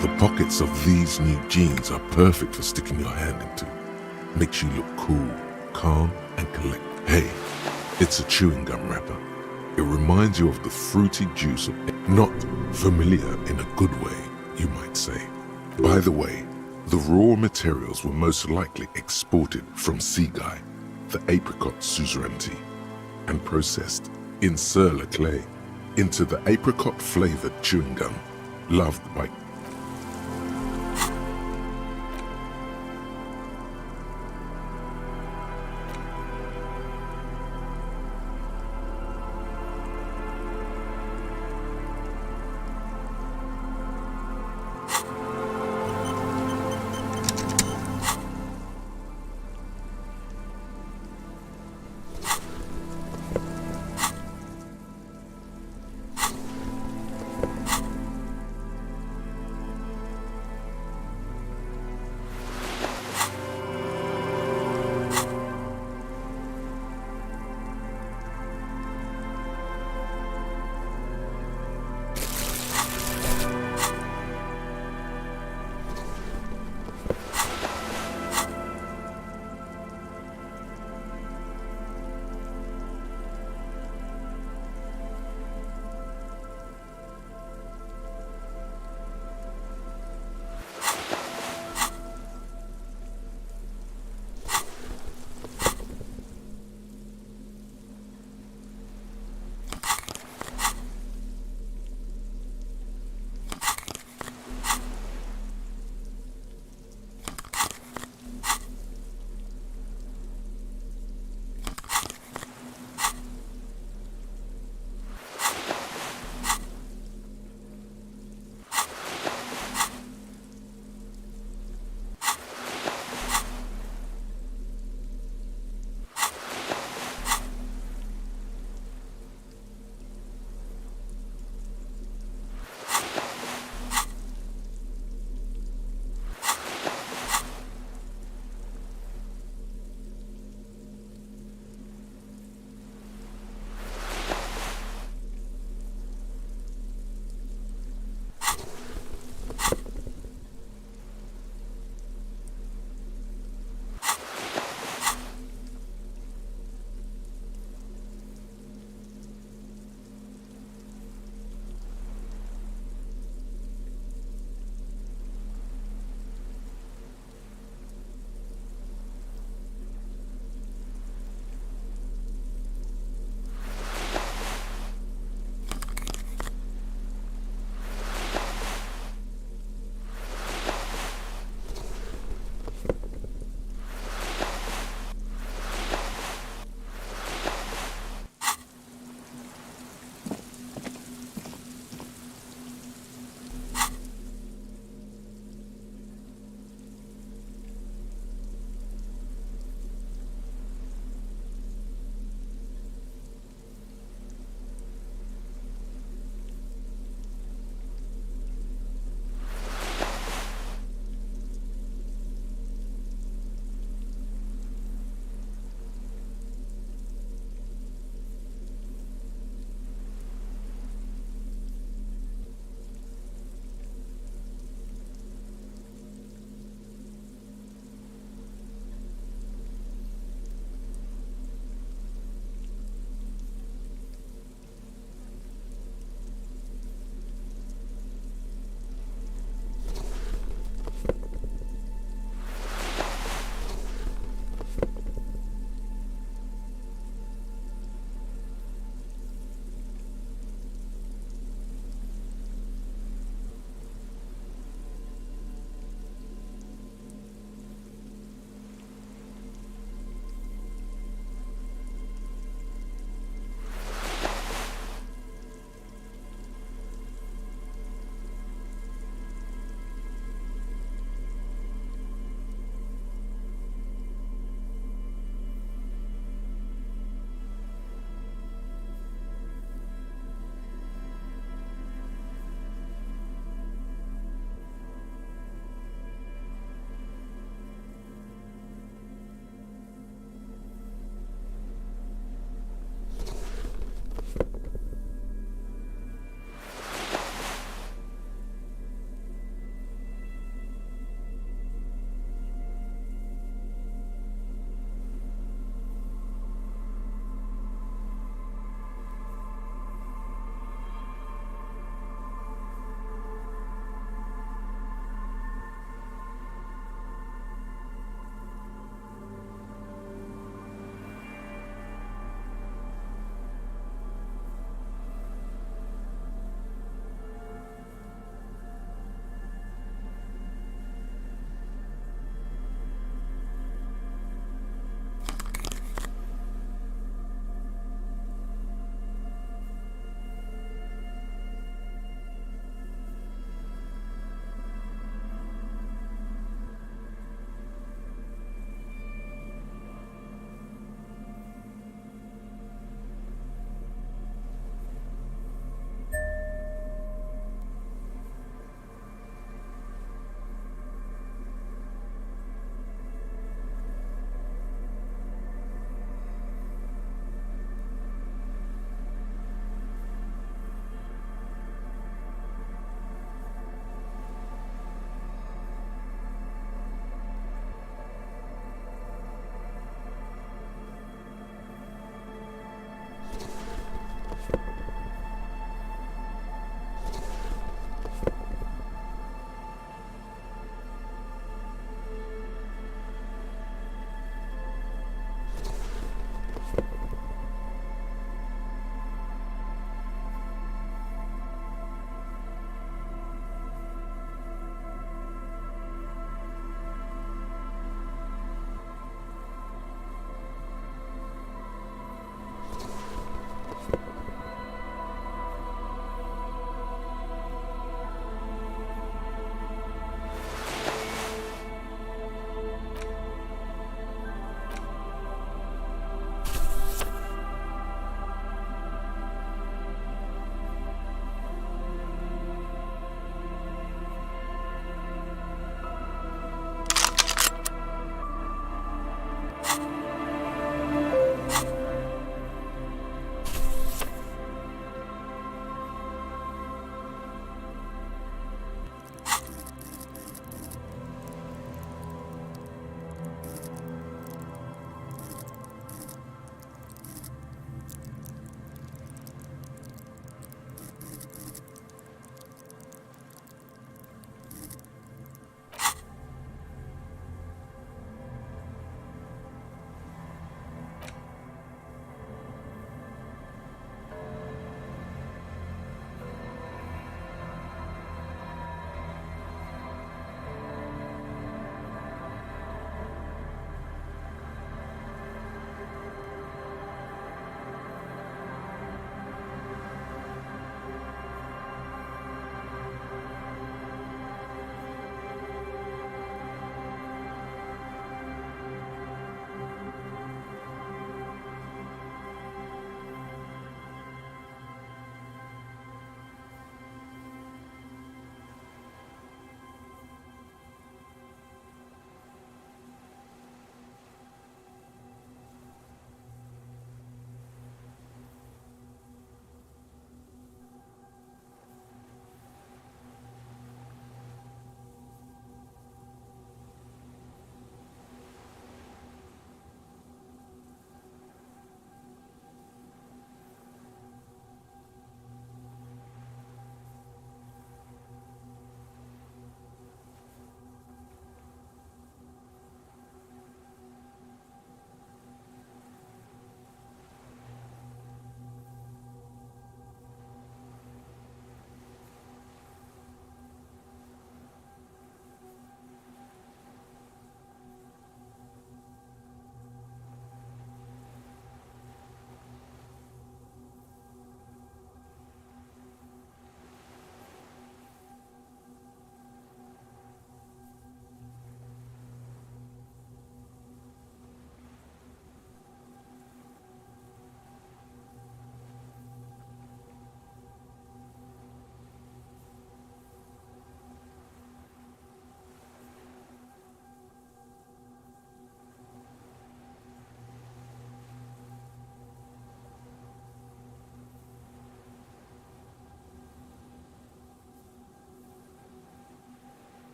The pockets of these new jeans are perfect for sticking your hand into. Makes you look cool, calm, and collect. Hey, it's a chewing gum wrapper. It reminds you of the fruity juice of... Not familiar in a good way, you might say. By the way, the raw materials were most likely exported from Seaguy, the apricot suzerainty. and processed in Surla clay into the apricot-flavored chewing gum loved by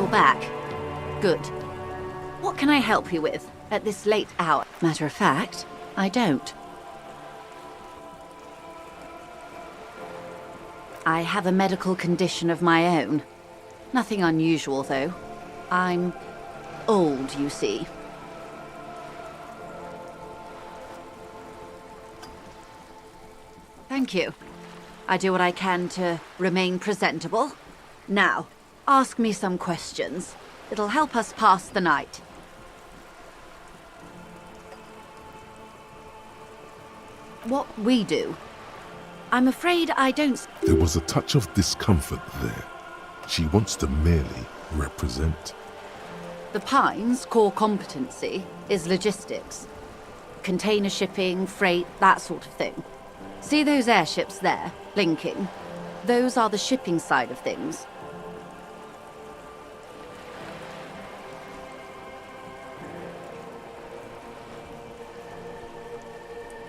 you're back. Good. What can I help you with at this late hour? Matter of fact, I don't. I have a medical condition of my own. Nothing unusual, though. I'm old, you see. Thank you. I do what I can to remain presentable. Now, ask me some questions. It'll help us pass the night. What we do? I'm afraid I don't... There was a touch of discomfort there. She wants to merely represent. The Pines' core competency is logistics. Container shipping, freight, that sort of thing. See those airships there, blinking? Those are the shipping side of things.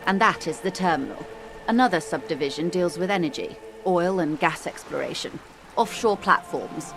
And that is the terminal. Another subdivision deals with energy, oil and gas exploration, offshore platforms.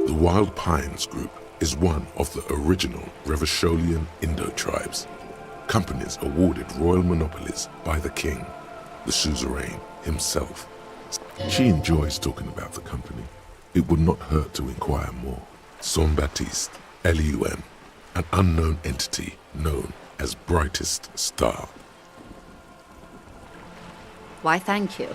The Wild Pines Group is one of the original Revacholian Indo-tribes. Companies awarded royal monopolies by the king, the suzerain himself. She enjoys talking about the company. It would not hurt to inquire more. Son Baptiste, LUM, an unknown entity known as Brightest Star. Why, thank you.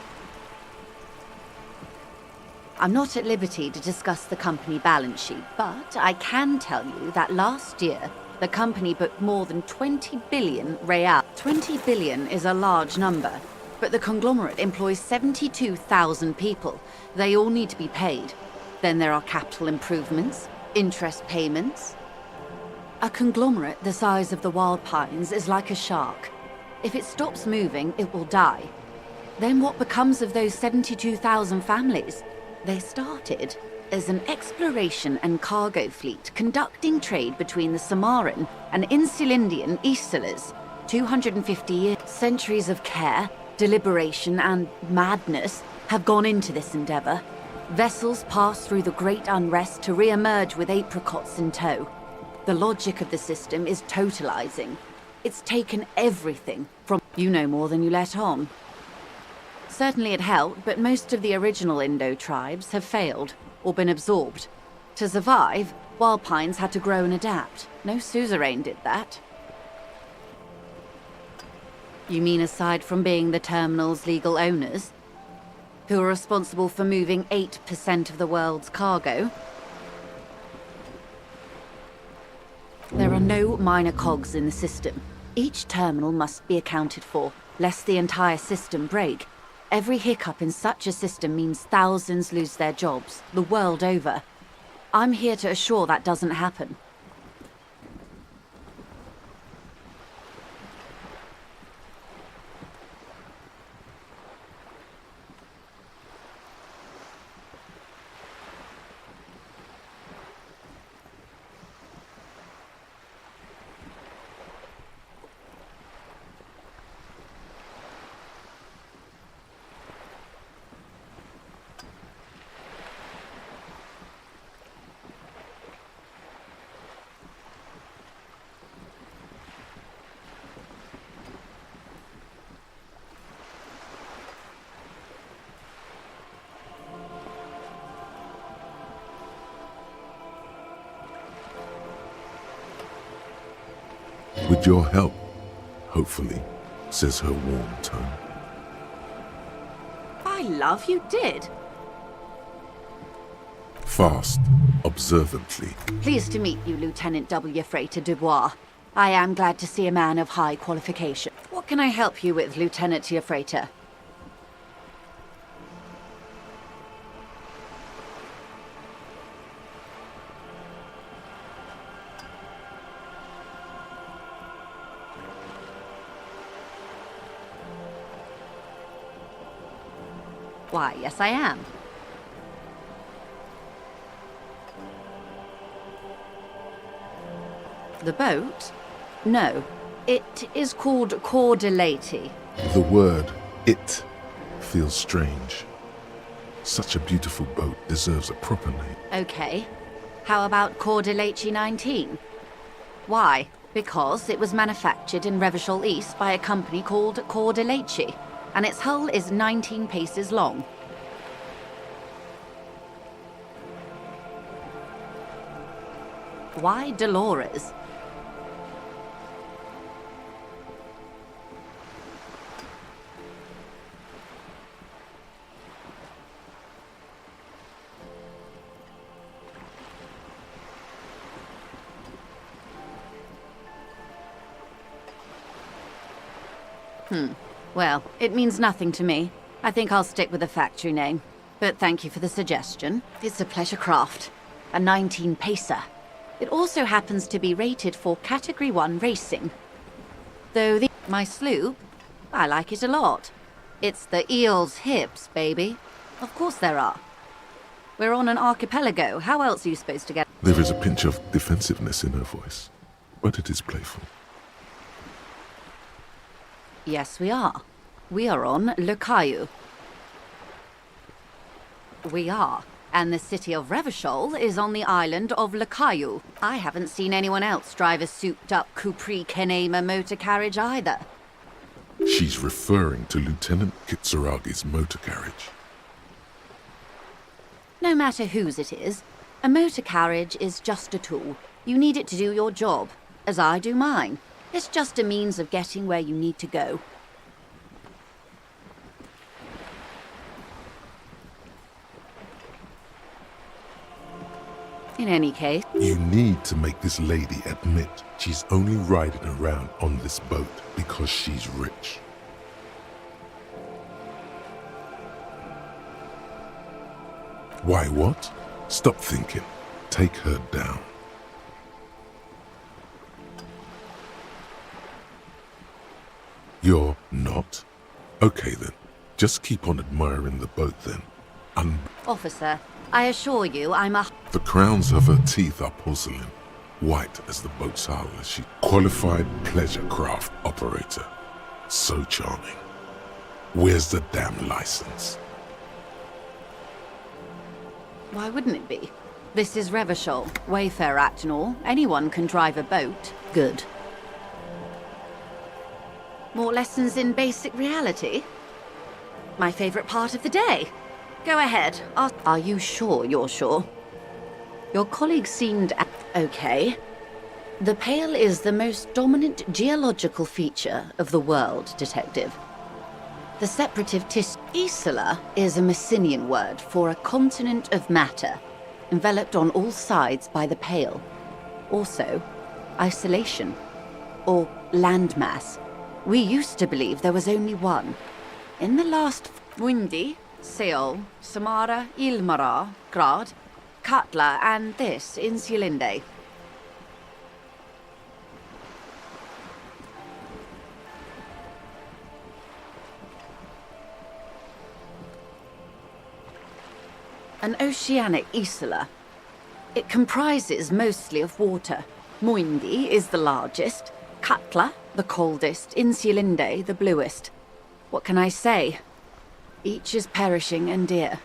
I'm not at liberty to discuss the company balance sheet, but I can tell you that last year, the company booked more than 20 billion real. 20 billion is a large number, but the conglomerate employs 72,000 people. They all need to be paid. Then there are capital improvements, interest payments. A conglomerate the size of the Wild Pines is like a shark. If it stops moving, it will die. Then what becomes of those 72,000 families? They started as an exploration and cargo fleet conducting trade between the Samaran and Insulindian Isolas. 250 years, centuries of care, deliberation and madness have gone into this endeavor. Vessels pass through the great unrest to re-emerge with apricots in tow. The logic of the system is totalizing. It's taken everything from... You know more than you let on. Certainly it helped, but most of the original Indo tribes have failed, or been absorbed. To survive, Wild Pines had to grow and adapt. No suzerain did that. You mean aside from being the terminal's legal owners, who are responsible for moving 8% of the world's cargo? There are no minor cogs in the system. Each terminal must be accounted for, lest the entire system break. Every hiccup in such a system means thousands lose their jobs, the world over. I'm here to assure that doesn't happen. With your help, hopefully, says her warm tone. By love, you did. Fast, observantly. Pleased to meet you, Lieutenant W. Frater Dubois. I am glad to see a man of high qualification. What can I help you with, Lieutenant Frater? Why, yes I am. The boat? No. It is called Cordelati. The word "it" feels strange. Such a beautiful boat deserves a proper name. Okay. How about Cordelati 19? Why? Because it was manufactured in Revachol East by a company called Cordelati, and its hull is 19 paces long. Why Dolores? Well, it means nothing to me. I think I'll stick with the factory name. But thank you for the suggestion. It's a pleasure craft. A 19-pacer. It also happens to be rated for Category 1 racing. Though my sloop, I like it a lot. It's the eel's hips, baby. Of course there are. We're on an archipelago. How else are you supposed to get... There is a pinch of defensiveness in her voice, but it is playful. Yes, we are. We are on Le Caillou. We are. And the city of Revachol is on the island of Le Caillou. I haven't seen anyone else drive a souped-up Capri Kenema motor carriage either. She's referring to Lieutenant Kitsuragi's motor carriage. No matter whose it is, a motor carriage is just a tool. You need it to do your job, as I do mine. It's just a means of getting where you need to go. In any case... You need to make this lady admit she's only riding around on this boat because she's rich. Why what? Stop thinking. Take her down. You're not? Okay then. Just keep on admiring the boat then. Officer, I assure you I'm a... The crowns of her teeth are porcelain, white as the boat's hull as she... Qualified pleasure craft operator. So charming. Where's the damn license? Why wouldn't it be? This is Revachol, Wayfarer Act and all. Anyone can drive a boat. Good. More lessons in basic reality? My favorite part of the day. Go ahead. Are you sure you're sure? Your colleague seemed... Okay. The Pale is the most dominant geological feature of the world, Detective. The separative Isola is a Messinian word for a continent of matter, enveloped on all sides by the Pale. Also, isolation, or landmass. We used to believe there was only one. In the last... Windy, Seol, Samara, Ilmara, Grad, Katla, and this, Insulinde. An oceanic isola. It comprises mostly of water. Muindi is the largest, Katla the coldest, Insulinde the bluest. What can I say? Each is perishing and dear.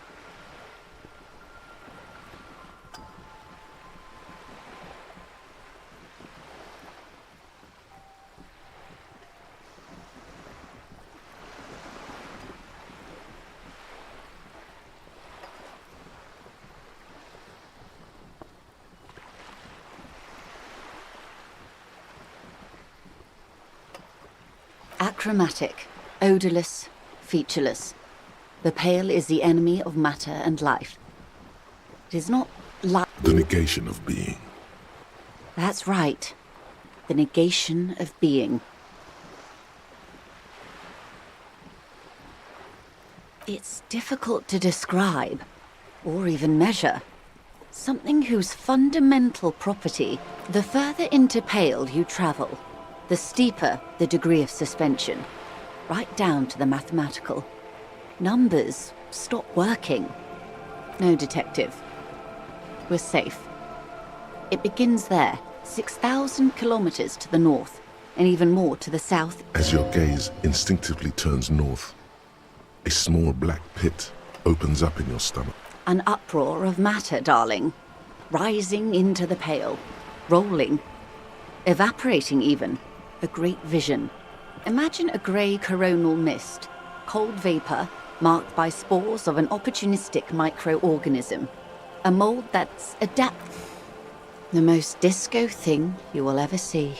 Monochromatic, odorless, featureless. The pale is the enemy of matter and life. It is not life. The negation of being. That's right. The negation of being. It's difficult to describe, or even measure. Something whose fundamental property, the further into pale you travel, the steeper the degree of suspension, right down to the mathematical. Numbers stop working. No, detective. We're safe. It begins there, 6,000 kilometers to the north, and even more to the south. As your gaze instinctively turns north, a small black pit opens up in your stomach. An uproar of matter, darling. Rising into the pale. Rolling. Evaporating even. A great vision. Imagine a grey coronal mist. Cold vapour, marked by spores of an opportunistic microorganism. A mould that's the most disco thing you will ever see.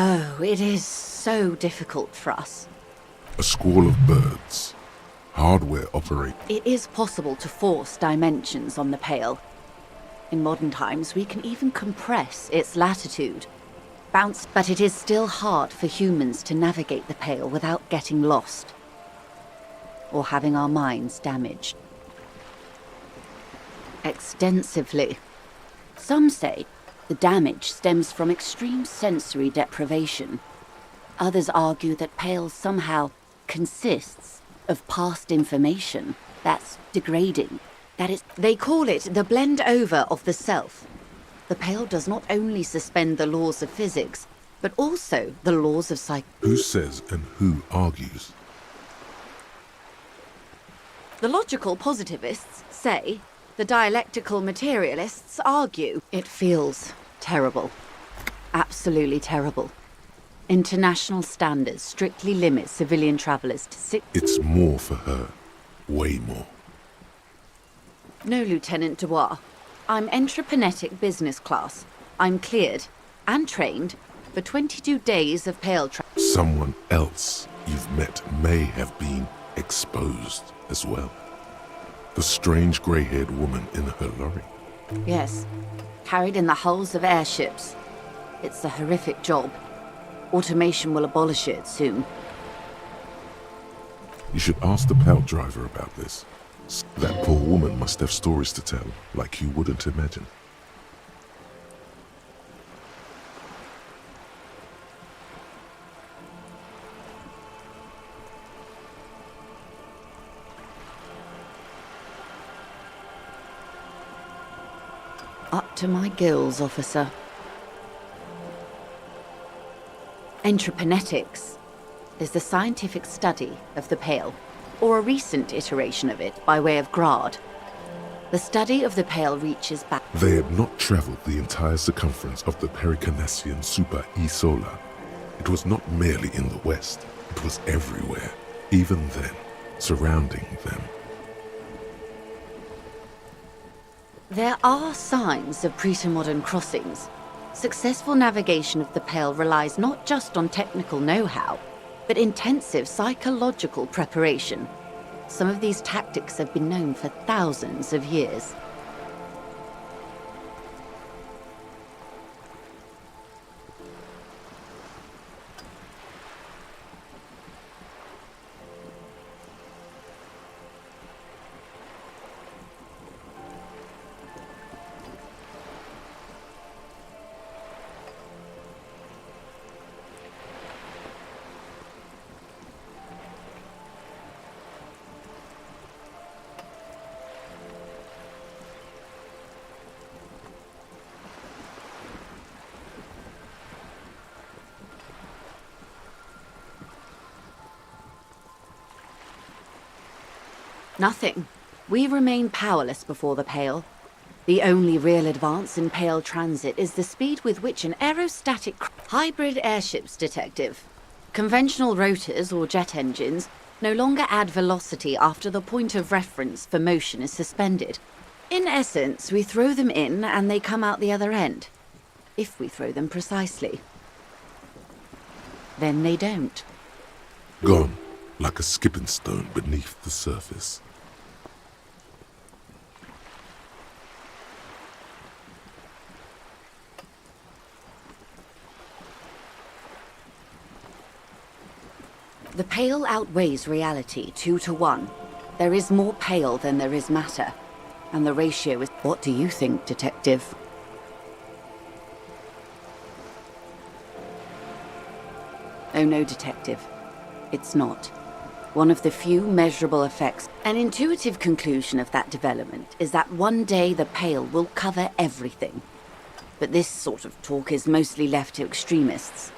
Oh, it is so difficult for us. A squall of birds. Hardware operate. It is possible to force dimensions on the pale. In modern times, we can even compress its latitude. But it is still hard for humans to navigate the pale without getting lost. Or having our minds damaged. Extensively. Some say the damage stems from extreme sensory deprivation. Others argue that pale somehow consists of past information that's degrading. They call it the blend over of the self. The pale does not only suspend the laws of physics, but also the laws of psych. Who says and who argues? The logical positivists say, the dialectical materialists argue. It feels terrible. Absolutely terrible. International standards strictly limit civilian travelers to 6. It's more for her. Way more. No, Lieutenant Dubois. I'm entreprenetic business class. I'm cleared and trained for 22 days of pale travel. Someone else you've met may have been exposed as well. The strange grey-haired woman in her lorry. Yes, carried in the hulls of airships. It's a horrific job. Automation will abolish it soon. You should ask the pal driver about this. That poor woman must have stories to tell, like you wouldn't imagine. Up to my gills, officer. Entreprenetics is the scientific study of the pale, or a recent iteration of it by way of grad. The study of the pale reaches back. They had not travelled the entire circumference of the Pericarnassian Super E-Solar. It was not merely in the west, it was everywhere, even then, surrounding them. There are signs of pre-modern crossings. Successful navigation of the pale relies not just on technical know-how, but intensive psychological preparation. Some of these tactics have been known for thousands of years. Nothing. We remain powerless before the Pale. The only real advance in Pale transit is the speed with which an aerostatic hybrid airships, Detective. Conventional rotors or jet engines no longer add velocity after the point of reference for motion is suspended. In essence, we throw them in and they come out the other end. If we throw them precisely. Then they don't. Gone, like a skipping stone beneath the surface. The Pale outweighs reality 2 to 1. There is more Pale than there is matter. And the ratio is... What do you think, Detective? Oh no, Detective. It's not. One of the few measurable effects. An intuitive conclusion of that development is that one day the Pale will cover everything. But this sort of talk is mostly left to extremists.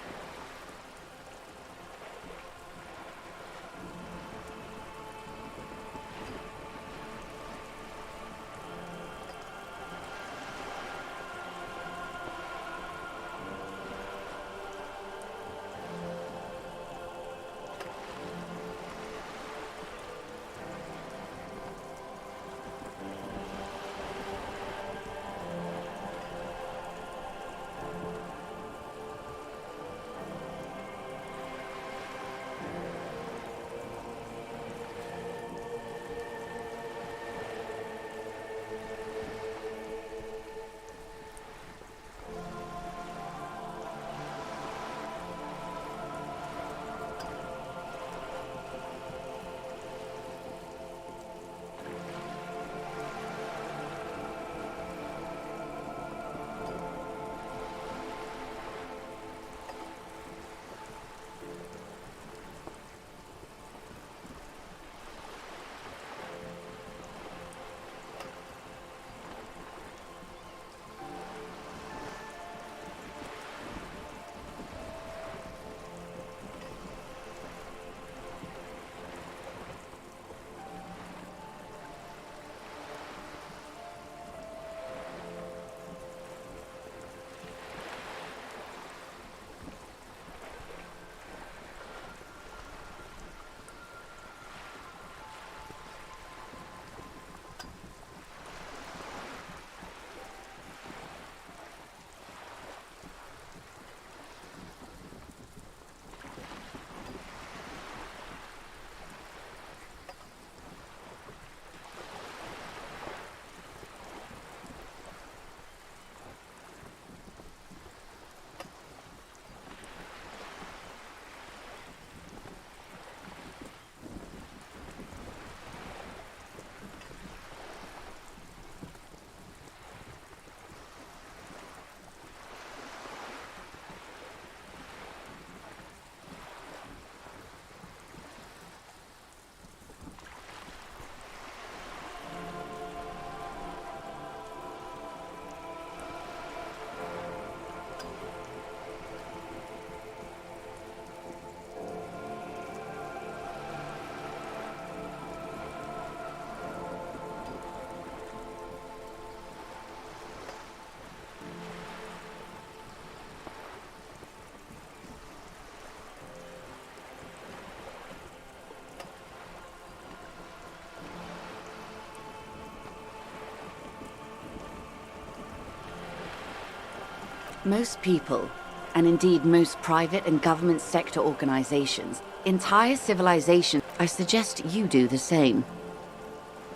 Most people, and indeed most private and government sector organizations, entire civilization, I suggest you do the same.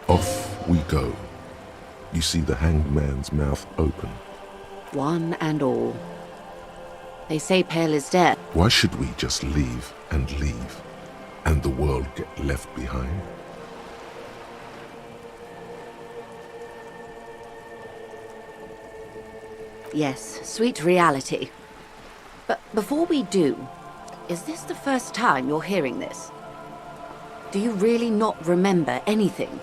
Off we go. You see the hanged man's mouth open. One and all. They say Pale is dead. Why should we just leave, and the world get left behind? Yes, sweet reality. But before we do, is this the first time you're hearing this? Do you really not remember anything?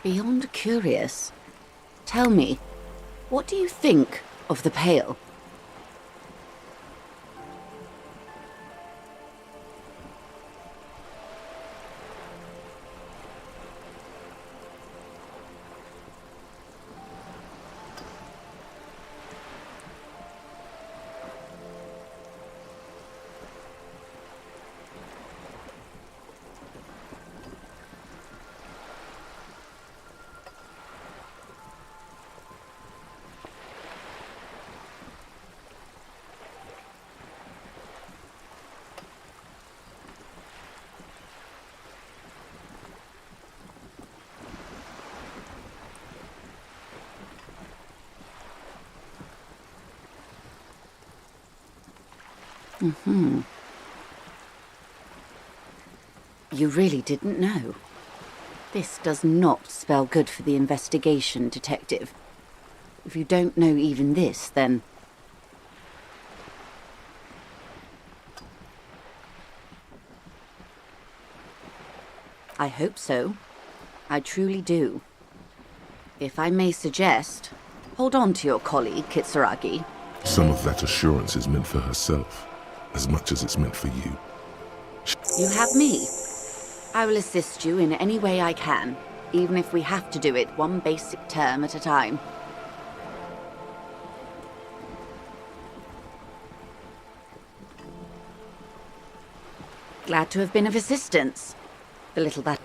Beyond curious. Tell me, what do you think of the Pale? You really didn't know. This does not spell good for the investigation, Detective. If you don't know even this, then... I hope so. I truly do. If I may suggest, hold on to your colleague, Kitsuragi. Some of that assurance is meant for herself, as much as it's meant for you. You have me. I will assist you in any way I can, even if we have to do it one basic term at a time. Glad to have been of assistance. The little bat...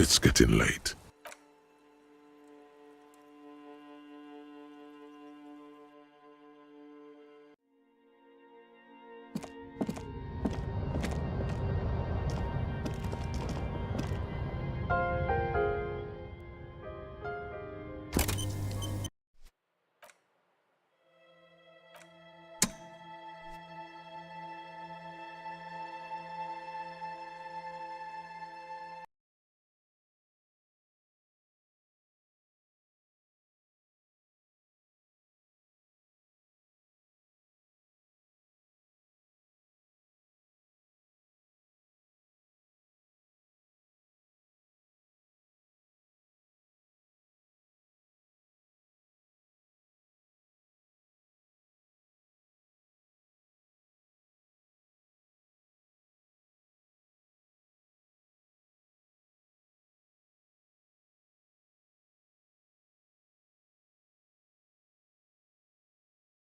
It's getting late.